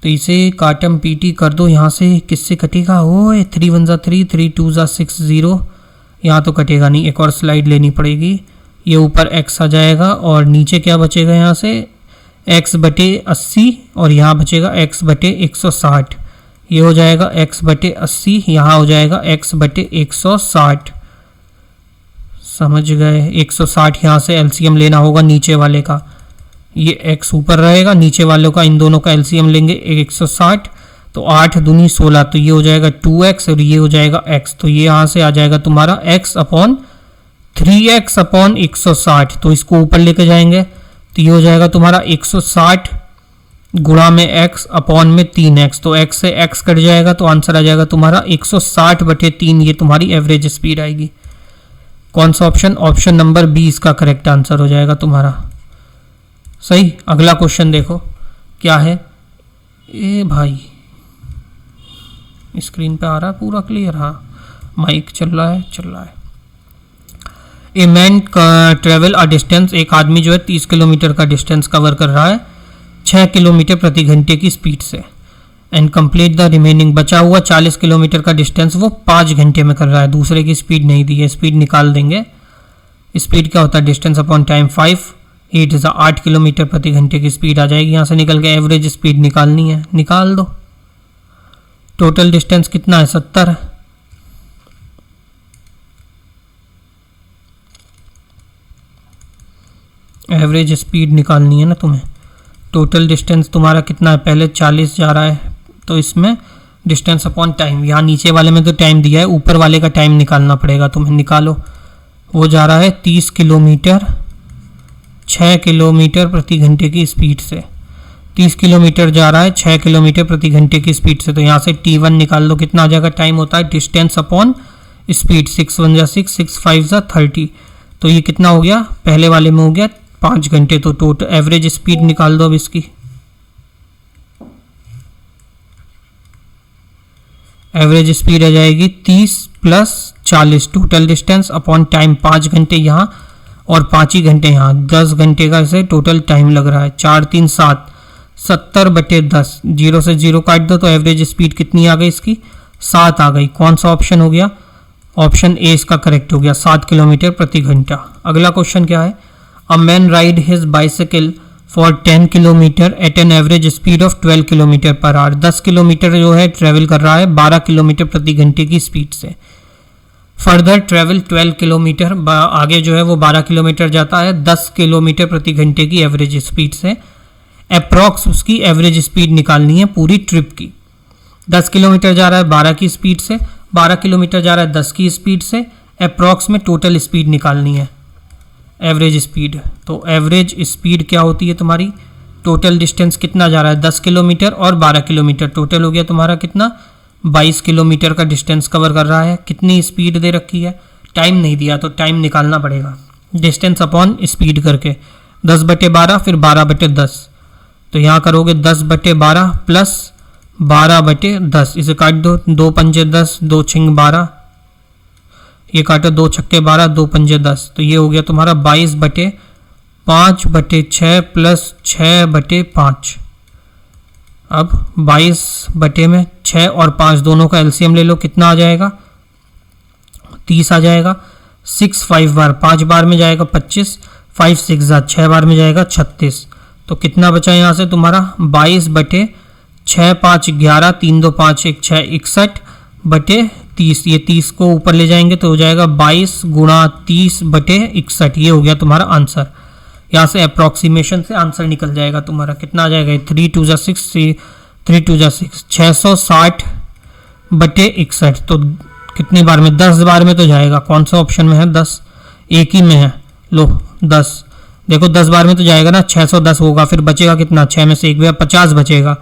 तो इसे काटम पीटी कर दो, यहाँ से किससे कटेगा? ओए 3 1 जा 3, 3 2 जा 6, 0, यहाँ तो कटेगा नहीं, एक और स्लाइड लेनी पड़ेगी। ये ऊपर x आ जाएगा और नीचे क्या बचेगा? यहाँ से x बटे 80 और यहाँ बचेगा x बटे 160। ये हो जाएगा x बटे 80, यहाँ हो जाएगा x बटे 160। समझ गए? 160 यहाँ से एलसीएम लेना होगा नीचे वाले का, ये x ऊपर रहेगा, नीचे वालों का, इन दोनों का एलसीएम लेंगे 160, तो 8 दूनी 16, तो ये हो जाएगा 2x और ये हो जाएगा x। तो ये यहाँ से आ जाएगा तुम्हारा x अपॉन 3x अपॉन 160, तो इसको ऊपर लेके जाएंगे तो ये हो जाएगा तुम्हारा 160 गुणा में x अपॉन में 3x, तो x से x कट जाएगा तो आंसर आ जाएगा तुम्हारा 160 बटे 3। ये तुम्हारी एवरेज स्पीड आएगी। कौन सा ऑप्शन? ऑप्शन नंबर 20 का करेक्ट आंसर हो जाएगा तुम्हारा। सही। अगला क्वेश्चन देखो क्या है। ए भाई स्क्रीन पे आ रहा है पूरा क्लियर? हाँ, माइक चल रहा है। ए मैन ट्रेवल अ डिस्टेंस, एक आदमी जो है 30 किलोमीटर का डिस्टेंस कवर कर रहा है 6 किलोमीटर प्रति घंटे की स्पीड से। एंड कंप्लीट द रिमेनिंग, बचा हुआ 40 किलोमीटर का डिस्टेंस वो 5 घंटे में कर रहा है। दूसरे की स्पीड नहीं दी है, स्पीड निकाल देंगे। स्पीड क्या होता है? डिस्टेंस अपॉन टाइम 5, 8 से 8 किलोमीटर प्रति घंटे की स्पीड आ जाएगी। यहाँ से निकल के एवरेज स्पीड निकालनी है, निकाल दो। टोटल डिस्टेंस कितना है? 70। एवरेज स्पीड निकालनी है ना तुम्हें। टोटल डिस्टेंस तुम्हारा कितना है? पहले 40 जा रहा है, तो इसमें डिस्टेंस अपॉन टाइम, यहाँ नीचे वाले में तो टाइम दिया है, ऊपर वाले का टाइम निकालना पड़ेगा तुम्हें। निकालो। वो जा रहा है 30 किलोमीटर 6 किलोमीटर प्रति घंटे की स्पीड से। 30 किलोमीटर जा रहा है 6 किलोमीटर प्रति घंटे की स्पीड से, तो यहाँ से t1 निकाल लो। कितना आ जाएगा? टाइम होता है डिस्टेंस अपॉन स्पीड। 6 1 जा 6, 6 5 जा 30, तो ये कितना हो गया, पहले वाले में हो गया 5 घंटे। तो टोटल एवरेज स्पीड निकाल दो अब इसकी। एवरेज स्पीड आ जाएगी 30 + 40 टोटल डिस्टेंस अपॉन टाइम। 5 घंटे यहाँ और 5 ही घंटे यहाँ, 10 घंटे का इसे टोटल टाइम लग रहा है। 4 3 7 70/10, 0 से 0 काट दो तो एवरेज स्पीड कितनी आ गई इसकी, 7 आ गई। कौन सा ऑप्शन हो गया, ऑप्शन ए इसका करेक्ट हो गया, 7 किलोमीटर प्रति घंटा। अगला क्वेश्चन क्या है, a man ride his bicycle for 10 kilometre at an average speed of 12 kilometre per hour. 10 kilometre जो है ट्रेवल कर रहा है 12 किलोमीटर प्रति घंटे की स्पीड से। फर्दर ट्रेवल 12 किलोमीटर, आगे जो है वो 12 किलोमीटर जाता है 10 किलोमीटर प्रति घंटे की एवरेज स्पीड से। अप्रॉक्स उसकी एवरेज स्पीड निकालनी है पूरी ट्रिप की। 10 किलोमीटर जा रहा है 12 की स्पीड से, 12 किलोमीटर जा रहा है 10 की स्पीड से। अप्रॉक्स में टोटल स्पीड निकालनी है, एवरेज स्पीड। तो एवरेज स्पीड क्या होती है तुम्हारी, टोटल डिस्टेंस कितना जा रहा है 10 किलोमीटर और 12 किलोमीटर, टोटल हो गया तुम्हारा कितना, 22 किलोमीटर का डिस्टेंस कवर कर रहा है। कितनी स्पीड दे रखी है, टाइम नहीं दिया तो टाइम निकालना पड़ेगा, डिस्टेंस अपॉन स्पीड करके। 10/12 फिर 12/10, तो यहाँ करोगे 10/12 प्लस 12/10, इसे काट दो, 2 पंजे 10, 2 छिंग 12, ये काटो 2 छक्के 12, 2 पंजे 10, तो ये हो गया तुम्हारा 22/5/6 प्लस 6/5। अब 22 में 6 और 5 दोनों का एलसीएम ले लो, कितना आ जाएगा, 30 आ जाएगा। 6 5 बार, 5 बार में जाएगा 25, 5 6 6 बार में जाएगा 36। तो कितना बचा यहाँ से तुम्हारा 22/6 5 11 3 2 5 1 6 61/30। ये 30 को ऊपर ले जाएंगे तो हो जाएगा 22 × 30/61। ये हो गया तुम्हारा आंसर। यहाँ से अप्रॉक्सीमेशन से आंसर निकल जाएगा तुम्हारा, कितना आ जाएगा, 3 2 6 3 2 6 660/61। तो कितनी बार में, 10 बार में तो जाएगा। कौन सा ऑप्शन में है, 10, एक ही में है, लो 10, देखो 10 बार में तो जाएगा ना, 610 होगा, फिर बचेगा कितना, 6 में से 1 गया, 50 बचेगा,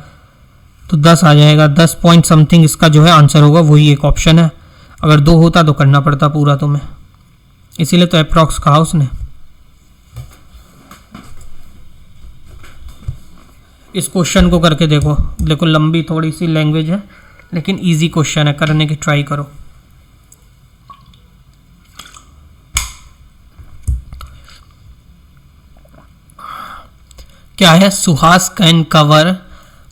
तो 10 आ जाएगा। 10 पॉइंट समथिंग इसका जो है आंसर होगा, वही एक ऑप्शन है। अगर 2 होता तो करना पड़ता पूरा तुम्हें, इसीलिए तो अप्रॉक्स कहा उसने। इस क्वेश्चन को करके देखो, देखो लंबी थोड़ी सी लैंग्वेज है लेकिन इजी क्वेश्चन है, करने की ट्राई करो। क्या है, Suhas can cover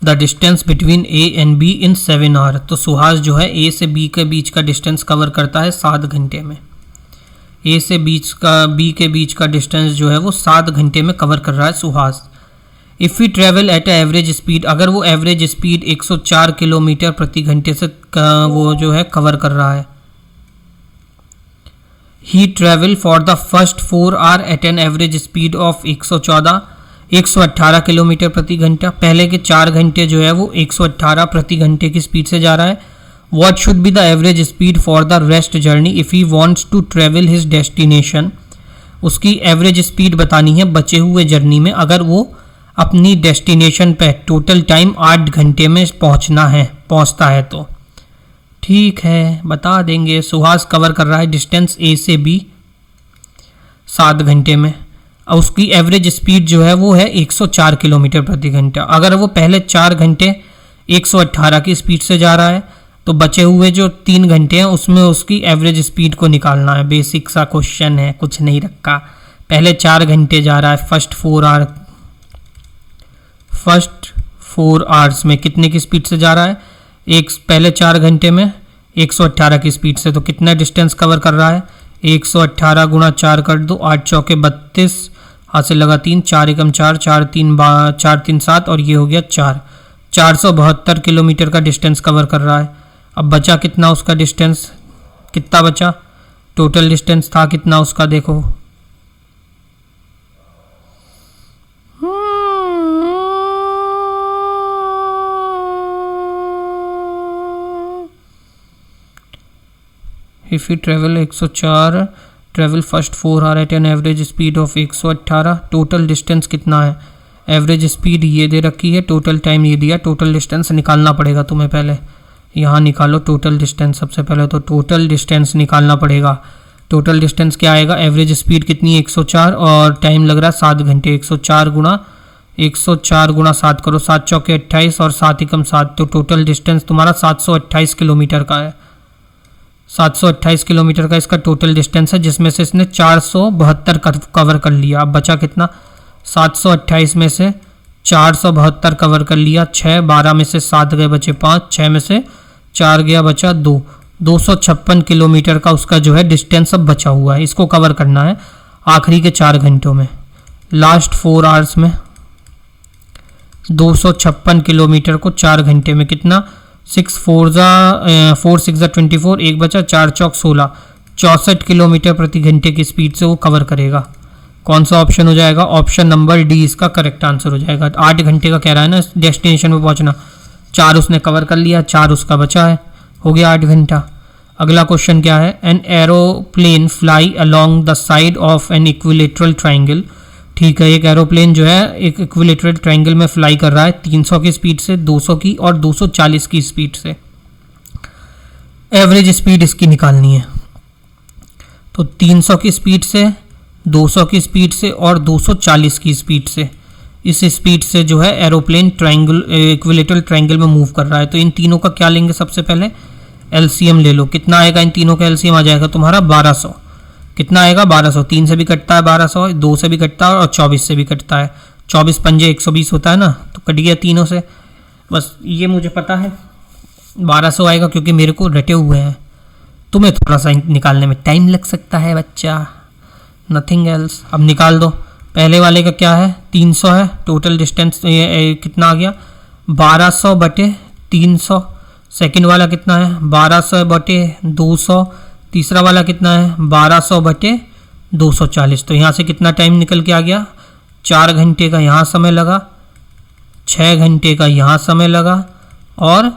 the distance between A and B in 7 hour. तो सुहास जो है ए से बी के बीच का डिस्टेंस कवर करता है 7 घंटे में। ए से बी के बीच का डिस्टेंस जो है वो 7 घंटे में कवर कर रहा है Suhas. If we travel at average speed, अगर वो एवरेज स्पीड 104 किलोमीटर प्रति घंटे से वो जो है कवर कर रहा है। He travel for the first 4 hour at an average speed of 118 kilometre प्रति घंटा। पहले के 4 घंटे जो है वो 118 प्रति घंटे की स्पीड से जा रहा है। What should be the average speed for the rest journey if he wants to travel his destination. उसकी एवरेज स्पीड बतानी है बचे हुए जर्नी में, अगर वो अपनी डेस्टिनेशन पे टोटल टाइम 8 घंटे में पहुंचता है तो ठीक है, बता देंगे। सुहास कवर कर रहा है डिस्टेंस ए से बी 7 घंटे में, और उसकी एवरेज स्पीड जो है वो है 104 किलोमीटर प्रति घंटा। अगर वो पहले 4 घंटे 118 की स्पीड से जा रहा है तो बचे हुए जो 3 घंटे हैं उसमें उसकी एवरेज स्पीड को निकालना है। बेसिक सा क्वेश्चन है, कुछ नहीं रखा। पहले 4 घंटे जा रहा है, फर्स्ट 4 आवर्स में कितने की स्पीड से जा रहा है, पहले 4 घंटे में 118 की स्पीड से, तो कितना डिस्टेंस कवर कर रहा है, 118 × 4 कर दो, 8 चौके 32, हाथ से लगा 3, 4 एकम 4, 4 3 7 और ये हो गया 472 किलोमीटर का डिस्टेंस कवर कर रहा है। अब बचा कितना उसका डिस्टेंस, कितना बचा, टोटल डिस्टेंस था कितना उसका, देखो if you travel 104 travel first 4 hour at an average speed of 118, total distance कितना है, एवरेज स्पीड ये दे रखी है, टोटल टाइम ये दिया, टोटल डिस्टेंस निकालना पड़ेगा तुम्हें। पहले यहाँ निकालो टोटल डिस्टेंस, सबसे पहले तो टोटल डिस्टेंस निकालना पड़ेगा। टोटल डिस्टेंस क्या आएगा, एवरेज स्पीड कितनी है 104 और टाइम लग रहा है 7 घंटे। 104 गुणा 7 करो, 7 चौके 28 और 7 एकम 7, तो टोटल डिस्टेंस तुम्हारा 728 किलोमीटर का है। 728 किलोमीटर का इसका टोटल डिस्टेंस है, जिसमें से इसने 472 कवर कर लिया। अब बचा कितना, 728 में से 472 कवर कर लिया, 6, 12 में से 7 गए बचे 5, 6 में से 4 गया बचा 2, 256 किलोमीटर का उसका जो है डिस्टेंस अब बचा हुआ है। इसको कवर करना है आखिरी के 4 घंटों में, लास्ट 4 आवर्स में। 256 किलोमीटर को 4 घंटे में कितना, 6 4 6 24, एक बचा, 4 चौक 16, 64 किलोमीटर प्रति घंटे की स्पीड से वो कवर करेगा। कौन सा ऑप्शन हो जाएगा, ऑप्शन नंबर डी इसका करेक्ट आंसर हो जाएगा। 8 घंटे का कह रहा है ना डेस्टिनेशन पे पहुंचना, 4 उसने कवर कर लिया, 4 उसका बचा है, हो गया 8 घंटा। अगला क्वेश्चन क्या है, an aeroplane fly along the side of an equilateral triangle. ठीक है, एक एरोप्लेन जो है एक इक्विलेटरल ट्राइंगल में फ्लाई कर रहा है 300 की स्पीड से, 200 की और 240 की स्पीड से। एवरेज स्पीड इसकी निकालनी है, तो 300 की स्पीड से, 200 की स्पीड से और 240 की स्पीड से, इस स्पीड से जो है एरोप्लेन ट्राइंगल इक्विलेटरल ट्राइंगल में मूव कर रहा है। तो इन तीनों का क्या लेंगे, सबसे पहले एलसीएम ले लो। कितना आएगा, इन तीनों का एलसीएम आ जाएगा तुम्हारा 1200। कितना आएगा 1200, 3 से भी कटता है 1200, 2 से भी कटता है और 24 से भी कटता है। 24 पंजे 120 होता है ना, तो कट गया तीनों से। बस ये मुझे पता है 1200 आएगा क्योंकि मेरे को रटे हुए हैं। तुम्हें थोड़ा सा निकालने में टाइम लग सकता है बच्चा, नथिंग एल्स। अब निकाल दो। पहले वाले का क्या है, 300 है, टोटल डिस्टेंस कितना आ गया 1200 बटे 300। सेकंड वाला कितना है 1200 बटे 200। तीसरा वाला कितना है 1200 बटे 240। तो यहाँ से कितना टाइम निकल के आ गया, 4 घंटे का यहाँ समय लगा, 6 घंटे का यहाँ समय लगा और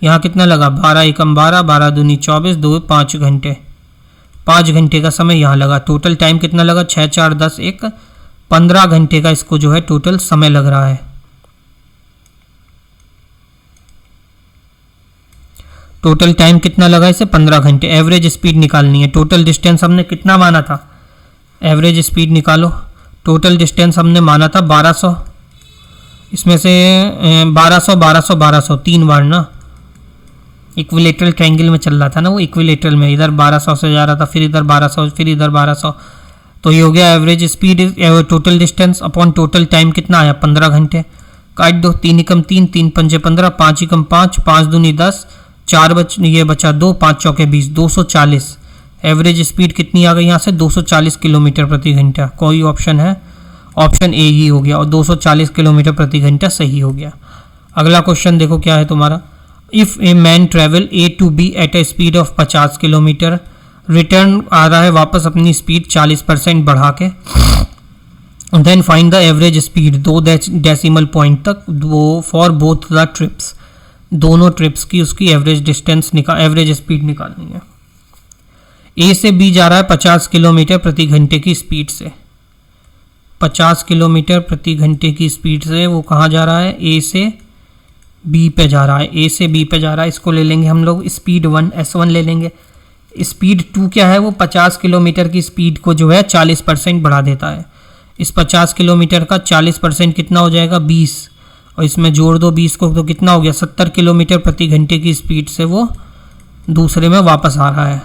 यहाँ कितना लगा 12 एकम 12, 12 दूनी 24, 2 5 घंटे, 5 घंटे का समय यहाँ लगा। टोटल टाइम कितना लगा 6 4 10 1 15 घंटे का इसको जो है टोटल समय लग रहा है। टोटल टाइम कितना लगा इसे 15 घंटे। एवरेज स्पीड निकालनी है। टोटल डिस्टेंस हमने कितना माना था, एवरेज स्पीड निकालो। टोटल डिस्टेंस हमने माना था 1200, इसमें से 1200 1200 1200 3 बार ना, इक्विलेटरल ट्रायंगल में चल रहा था ना वो, इक्विलेटरल में इधर 1200 से जा रहा था, फिर इधर 1200, फिर इधर 1200। तो ये हो गया average speed total distance upon total time कितना आया 15 घंटे। काट दो, 3 एकम 3, 3 पंजे 15, 5 एकम 5, 5 दूनी 10, 4 ये बचा 2, 5 चौके 20, 240। एवरेज स्पीड कितनी आ गई यहाँ से 240 किलोमीटर प्रति घंटा। कोई ऑप्शन है, ऑप्शन ए ही हो गया और 240 किलोमीटर प्रति घंटा सही हो गया। अगला क्वेश्चन देखो क्या है तुम्हारा, if a man travel A to B at a speed of 50 kilometre, return आ रहा है वापस अपनी स्पीड 40% बढ़ा के, then find the average speed 2 decimal point तक वो फॉर बोथ द ट्रिप्स, दोनों ट्रिप्स की उसकी एवरेज डिस्टेंस एवरेज स्पीड निकालनी है। ए से बी जा रहा है 50 किलोमीटर प्रति घंटे की स्पीड से, 50 किलोमीटर प्रति घंटे की स्पीड से वो कहाँ जा रहा है, ए से बी पे जा रहा है, ए से बी पे जा रहा है। इसको ले लेंगे हम लोग स्पीड 1 S1 ले लेंगे। स्पीड 2 क्या है, वो 50 किलोमीटर की स्पीड को जो है 40% बढ़ा देता है। इस 50 किलोमीटर का 40% कितना हो जाएगा 20, और इसमें जोड़ दो 20 को, तो कितना हो गया 70 किलोमीटर प्रति घंटे की स्पीड से वो दूसरे में वापस आ रहा है।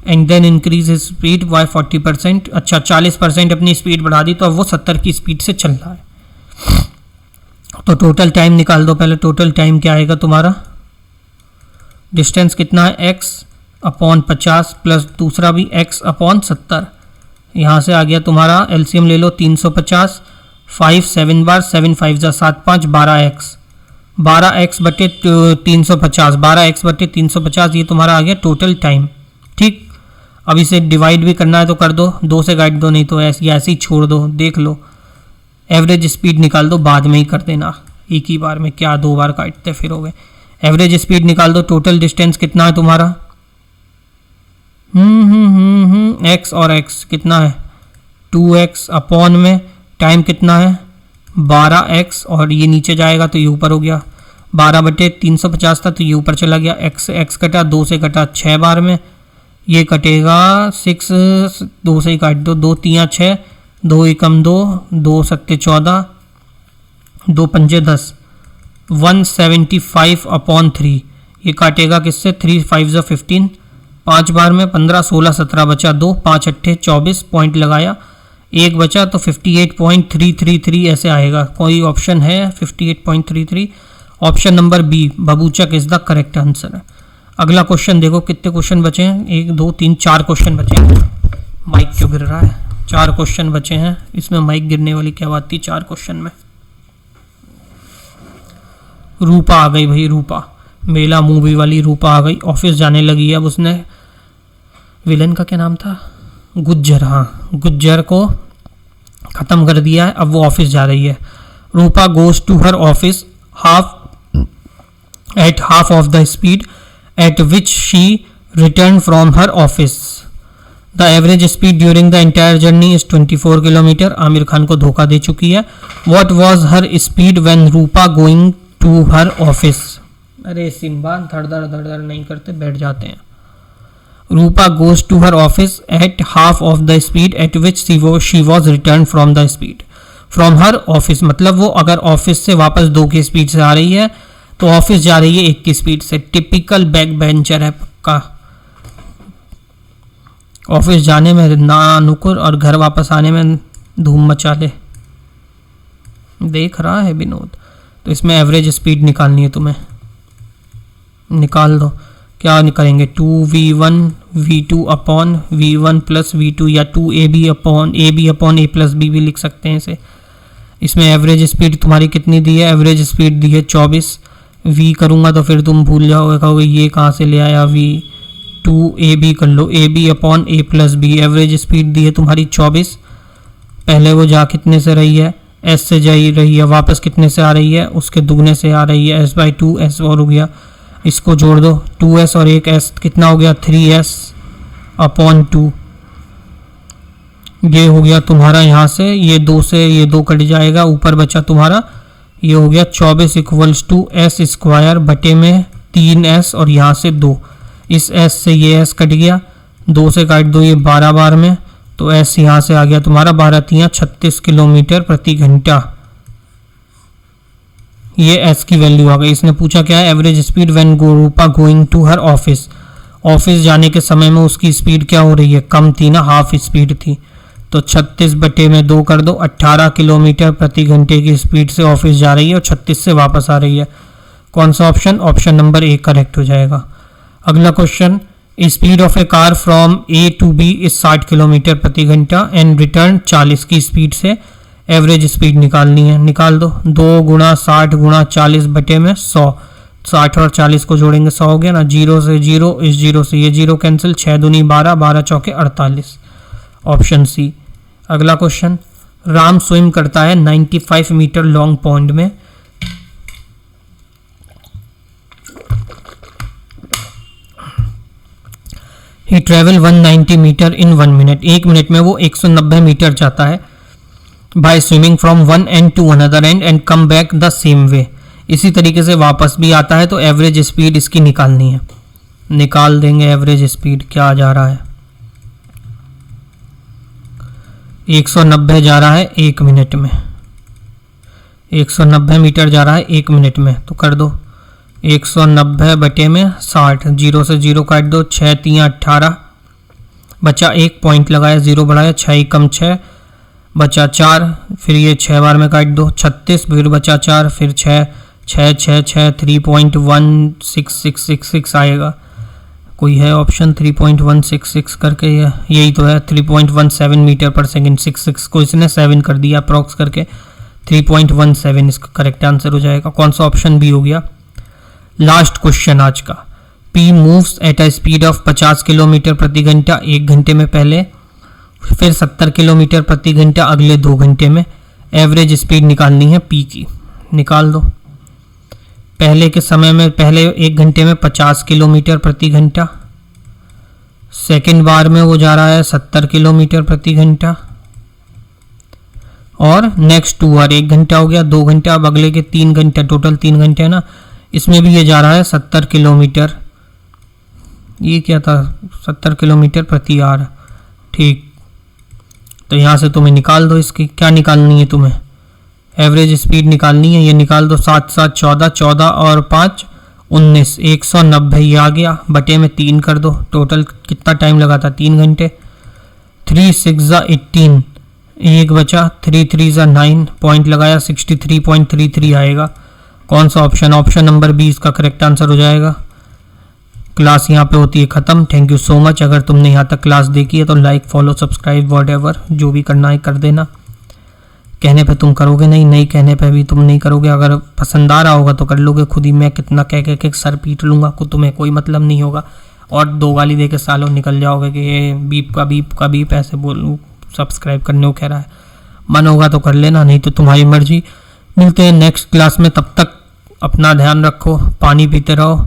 And then increase his speed by 40%। अच्छा 40% अपनी स्पीड बढ़ा दी, तो अब वो 70 की स्पीड से चल रहा है। तो टोटल टाइम निकाल दो पहले। टोटल टाइम क्या आएगा तुम्हारा, डिस्टेंस कितना है x अपॉन 50 प्लस दूसरा भी x अपॉन 70। यहाँ से आ गया तुम्हारा एलसीएम ले लो 350, 5 7 बार, 7 5 जा 7 5 12x, 12x बटे 350, 12x बटे 350 ये तुम्हारा आ गया टोटल टाइम। ठीक, अब इसे डिवाइड भी करना है तो कर दो, 2 से काट दो, नहीं तो ऐसे ही छोड़ दो। देख लो एवरेज स्पीड निकाल दो, बाद में ही कर देना एक ही बार में, क्या 2 बार काटते फिरोगे। एवरेज स्पीड निकाल दो। टोटल डिस्टेंस कितना है तुम्हारा x और x कितना है 2x अपॉन में टाइम कितना है 12x, और ये नीचे जाएगा तो ये ऊपर हो गया 12 बटे 350 था, तो ये ऊपर चला गया। x कटा 2 से कटा 6 बार में, ये कटेगा 6, 2 से ही काट दो, 2 3 6, 2 एकम 2, 2 सत्ते 14, 2 पंजे 10, 175/3। ये काटेगा किससे, 3 5 15, 5 बार में 15, 16 17 बचा 2, 5 अट्ठे 24, पॉइंट लगाया, 1 बचा तो 58.333 ऐसे आएगा। कोई ऑप्शन है 58.33? ऑप्शन नंबर बी बबूचक इज द करेक्ट आंसर है। अगला क्वेश्चन देखो, कितने क्वेश्चन बचे हैं, 1 2 3 4 क्वेश्चन बचे हैं। माइक क्यों गिर रहा है? 4 क्वेश्चन बचे हैं, इसमें माइक गिरने वाली क्या बात थी 4 क्वेश्चन में। रूपा आ गई भाई, रूपा मेला मूवी वाली रूपा आ गई, ऑफिस जाने लगी है। अब उसने, विलन का क्या नाम था, गुज्जर, हाँ गुज्जर को ख़त्म कर दिया है, अब वो ऑफिस जा रही है। Rupa goes to her office at half of the speed at which she returned from her office. The average speed during the entire journey is 24 kilometre. Aamir Khan को धोखा दे चुकी है। What was her speed when Rupa going to her office? अरे Simba धड़ धड़ नहीं करते, बैठ जाते हैं। Rupa goes to her office at half of the speed at which she was returned from the speed. From her office मतलब वो अगर ऑफिस से वापस 2 की स्पीड से आ रही है तो ऑफिस जा रही है 1 की स्पीड से। टिपिकल बैक बेंचर है पक्का, ऑफिस जाने में ना नुकुर और घर वापस आने में धूम मचा ले। देख रहा है विनोद। तो इसमें एवरेज स्पीड निकालनी है तुम्हें, निकाल दो। क्या करेंगे, 2v1 v2 upon v1 plus v2 या 2ab upon a plus b भी लिख सकते हैं इसे। इसमें एवरेज स्पीड तुम्हारी कितनी दी है, एवरेज स्पीड दी है 24। v करूँगा तो फिर तुम भूल जाओगे, कहोगे ये कहाँ से ले आया, v 2ab कर लो, ab upon a plus b। Average speed दी है तुम्हारी 24। पहले वो जा कितने से रही है, s से जा रही है, वापस कितने से आ रही है, उसके दुगने से आ रही है, s/2 s और हो गया, इसको जोड़ दो, 2s और 1s कितना हो गया, 3s अपॉन 2। ये हो गया तुम्हारा यहाँ से, ये 2 से ये 2 कट जाएगा, ऊपर बचा तुम्हारा, ये हो गया 24 इक्वल्स टू s स्क्वायर बटे में 3s और यहाँ से 2। इस s से ये s कट गया, 2 से काट दो ये 12 बार में, तो s यहाँ से आ गया तुम्हारा 12 3 36 किलोमीटर प्रति घंटा। ये s की वैल्यू आ गई। इसने पूछा क्या है, average speed when Rupa going to her office. Office जाने के समय में उसकी स्पीड क्या हो रही है, कम थी ना, हाफ स्पीड थी, तो 36 बटे में 2 कर दो, 18 किलोमीटर प्रति घंटे की स्पीड से ऑफिस जा रही है और 36 से वापस आ रही है। कौन सा option, option number A correct हो जाएगा। अगला question, speed of a car from A to B is 60 kilometre प्रति घंटा एंड रिटर्न 40 की स्पीड से एवरेज स्पीड निकालनी है। निकाल दो, 2 गुणा 60 गुणा 40 बटे में 100, 60 और 40 को जोड़ेंगे 100 हो गया ना, 0 से 0, इस 0 से ये 0 कैंसिल, 6 दूनी 12, 12 चौके 48, ऑप्शन सी। अगला क्वेश्चन, राम स्विम करता है 95 मीटर लॉन्ग पॉन्ड में। He travel 190 metre in 1 minute. 1 minute में वो 190 मीटर जाता है। By swimming from one end to another end and come back the same way. इसी तरीके से वापस भी आता है, तो एवरेज स्पीड इसकी निकालनी है। निकाल देंगे एवरेज स्पीड, क्या आ जा रहा है, 190 जा रहा है 1 मिनट में, 190 मीटर जा रहा है 1 मिनट में, तो कर दो 190 बटे में 60, 0 से 0 काट दो, 6 3 18 बचा, 1 पॉइंट लगाया, 0 बढ़ाया, 6 कम 6 बचा 4, फिर ये 6 बार में काट दो, 36, फिर बचा 4, फिर 6 6 6 6 3.16666 आएगा। कोई है ऑप्शन 3.166 करके, यही तो है, 3.17 मीटर पर सेकेंड। 66 को इसने 7 कर दिया अप्रॉक्स करके, 3.17 इसका करेक्ट आंसर हो जाएगा। कौन सा ऑप्शन बी हो गया। लास्ट क्वेश्चन आज का, P moves eight a speed of 50 kilometre प्रति घंटा 1 घंटे में पहले, फिर 70 किलोमीटर प्रति घंटा अगले 2 घंटे में। एवरेज स्पीड निकालनी है P की, निकाल दो। पहले के समय में, पहले 1 घंटे में 50 किलोमीटर प्रति घंटा, सेकेंड बार में वो जा रहा है 70 किलोमीटर प्रति घंटा, और नेक्स्ट 2 बार 1 घंटा हो गया, 2 घंटा, अब अगले के 3 घंटे, टोटल 3 घंटे है ना, इसमें भी ये जा रहा है 70 किलोमीटर ये क्या था, 70 किलोमीटर प्रति आवर। ठीक, तो यहाँ से तुम्हें निकाल दो, इसकी क्या निकालनी है तुम्हें, एवरेज स्पीड निकालनी है। ये निकाल दो, 7 7 14, 14 और 5 19, 190 ये आ गया, बटे में 3 कर दो। टोटल कितना टाइम लगा था, 3 घंटे। 3 6 18, एक बचा, 3 3 9, पॉइंट लगाया, 63.33 आएगा। कौन सा ऑप्शन, ऑप्शन नंबर 20 का करेक्ट आंसर हो जाएगा। क्लास यहाँ पे होती है ख़त्म। Thank you so much. अगर तुमने यहाँ तक क्लास देखी है तो लाइक फॉलो सब्सक्राइब व्हाटएवर जो भी करना है कर देना। कहने पे तुम करोगे नहीं कहने पे भी तुम नहीं करोगे। अगर पसंद आ रहा होगा तो कर लोगे खुद ही। मैं कितना कह के सर पीट लूँगा, तुम्हें कोई मतलब नहीं होगा और 2 गाली दे के सालों निकल जाओगे कि ये बीप का बीप ऐसे बोलूँ, सब्सक्राइब करने को कह रहा है। मन होगा तो कर लेना, नहीं तो तुम्हारी मर्जी। मिलते हैं नेक्स्ट क्लास में, तब तक अपना ध्यान रखो, पानी पीते रहो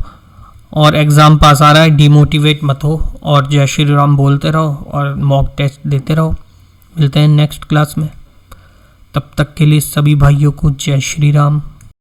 और एग्ज़ाम पास आ रहा है, डिमोटिवेट मत हो और जय श्री राम बोलते रहो और मॉक टेस्ट देते रहो। मिलते हैं नेक्स्ट क्लास में, तब तक के लिए सभी भाइयों को जय श्री राम।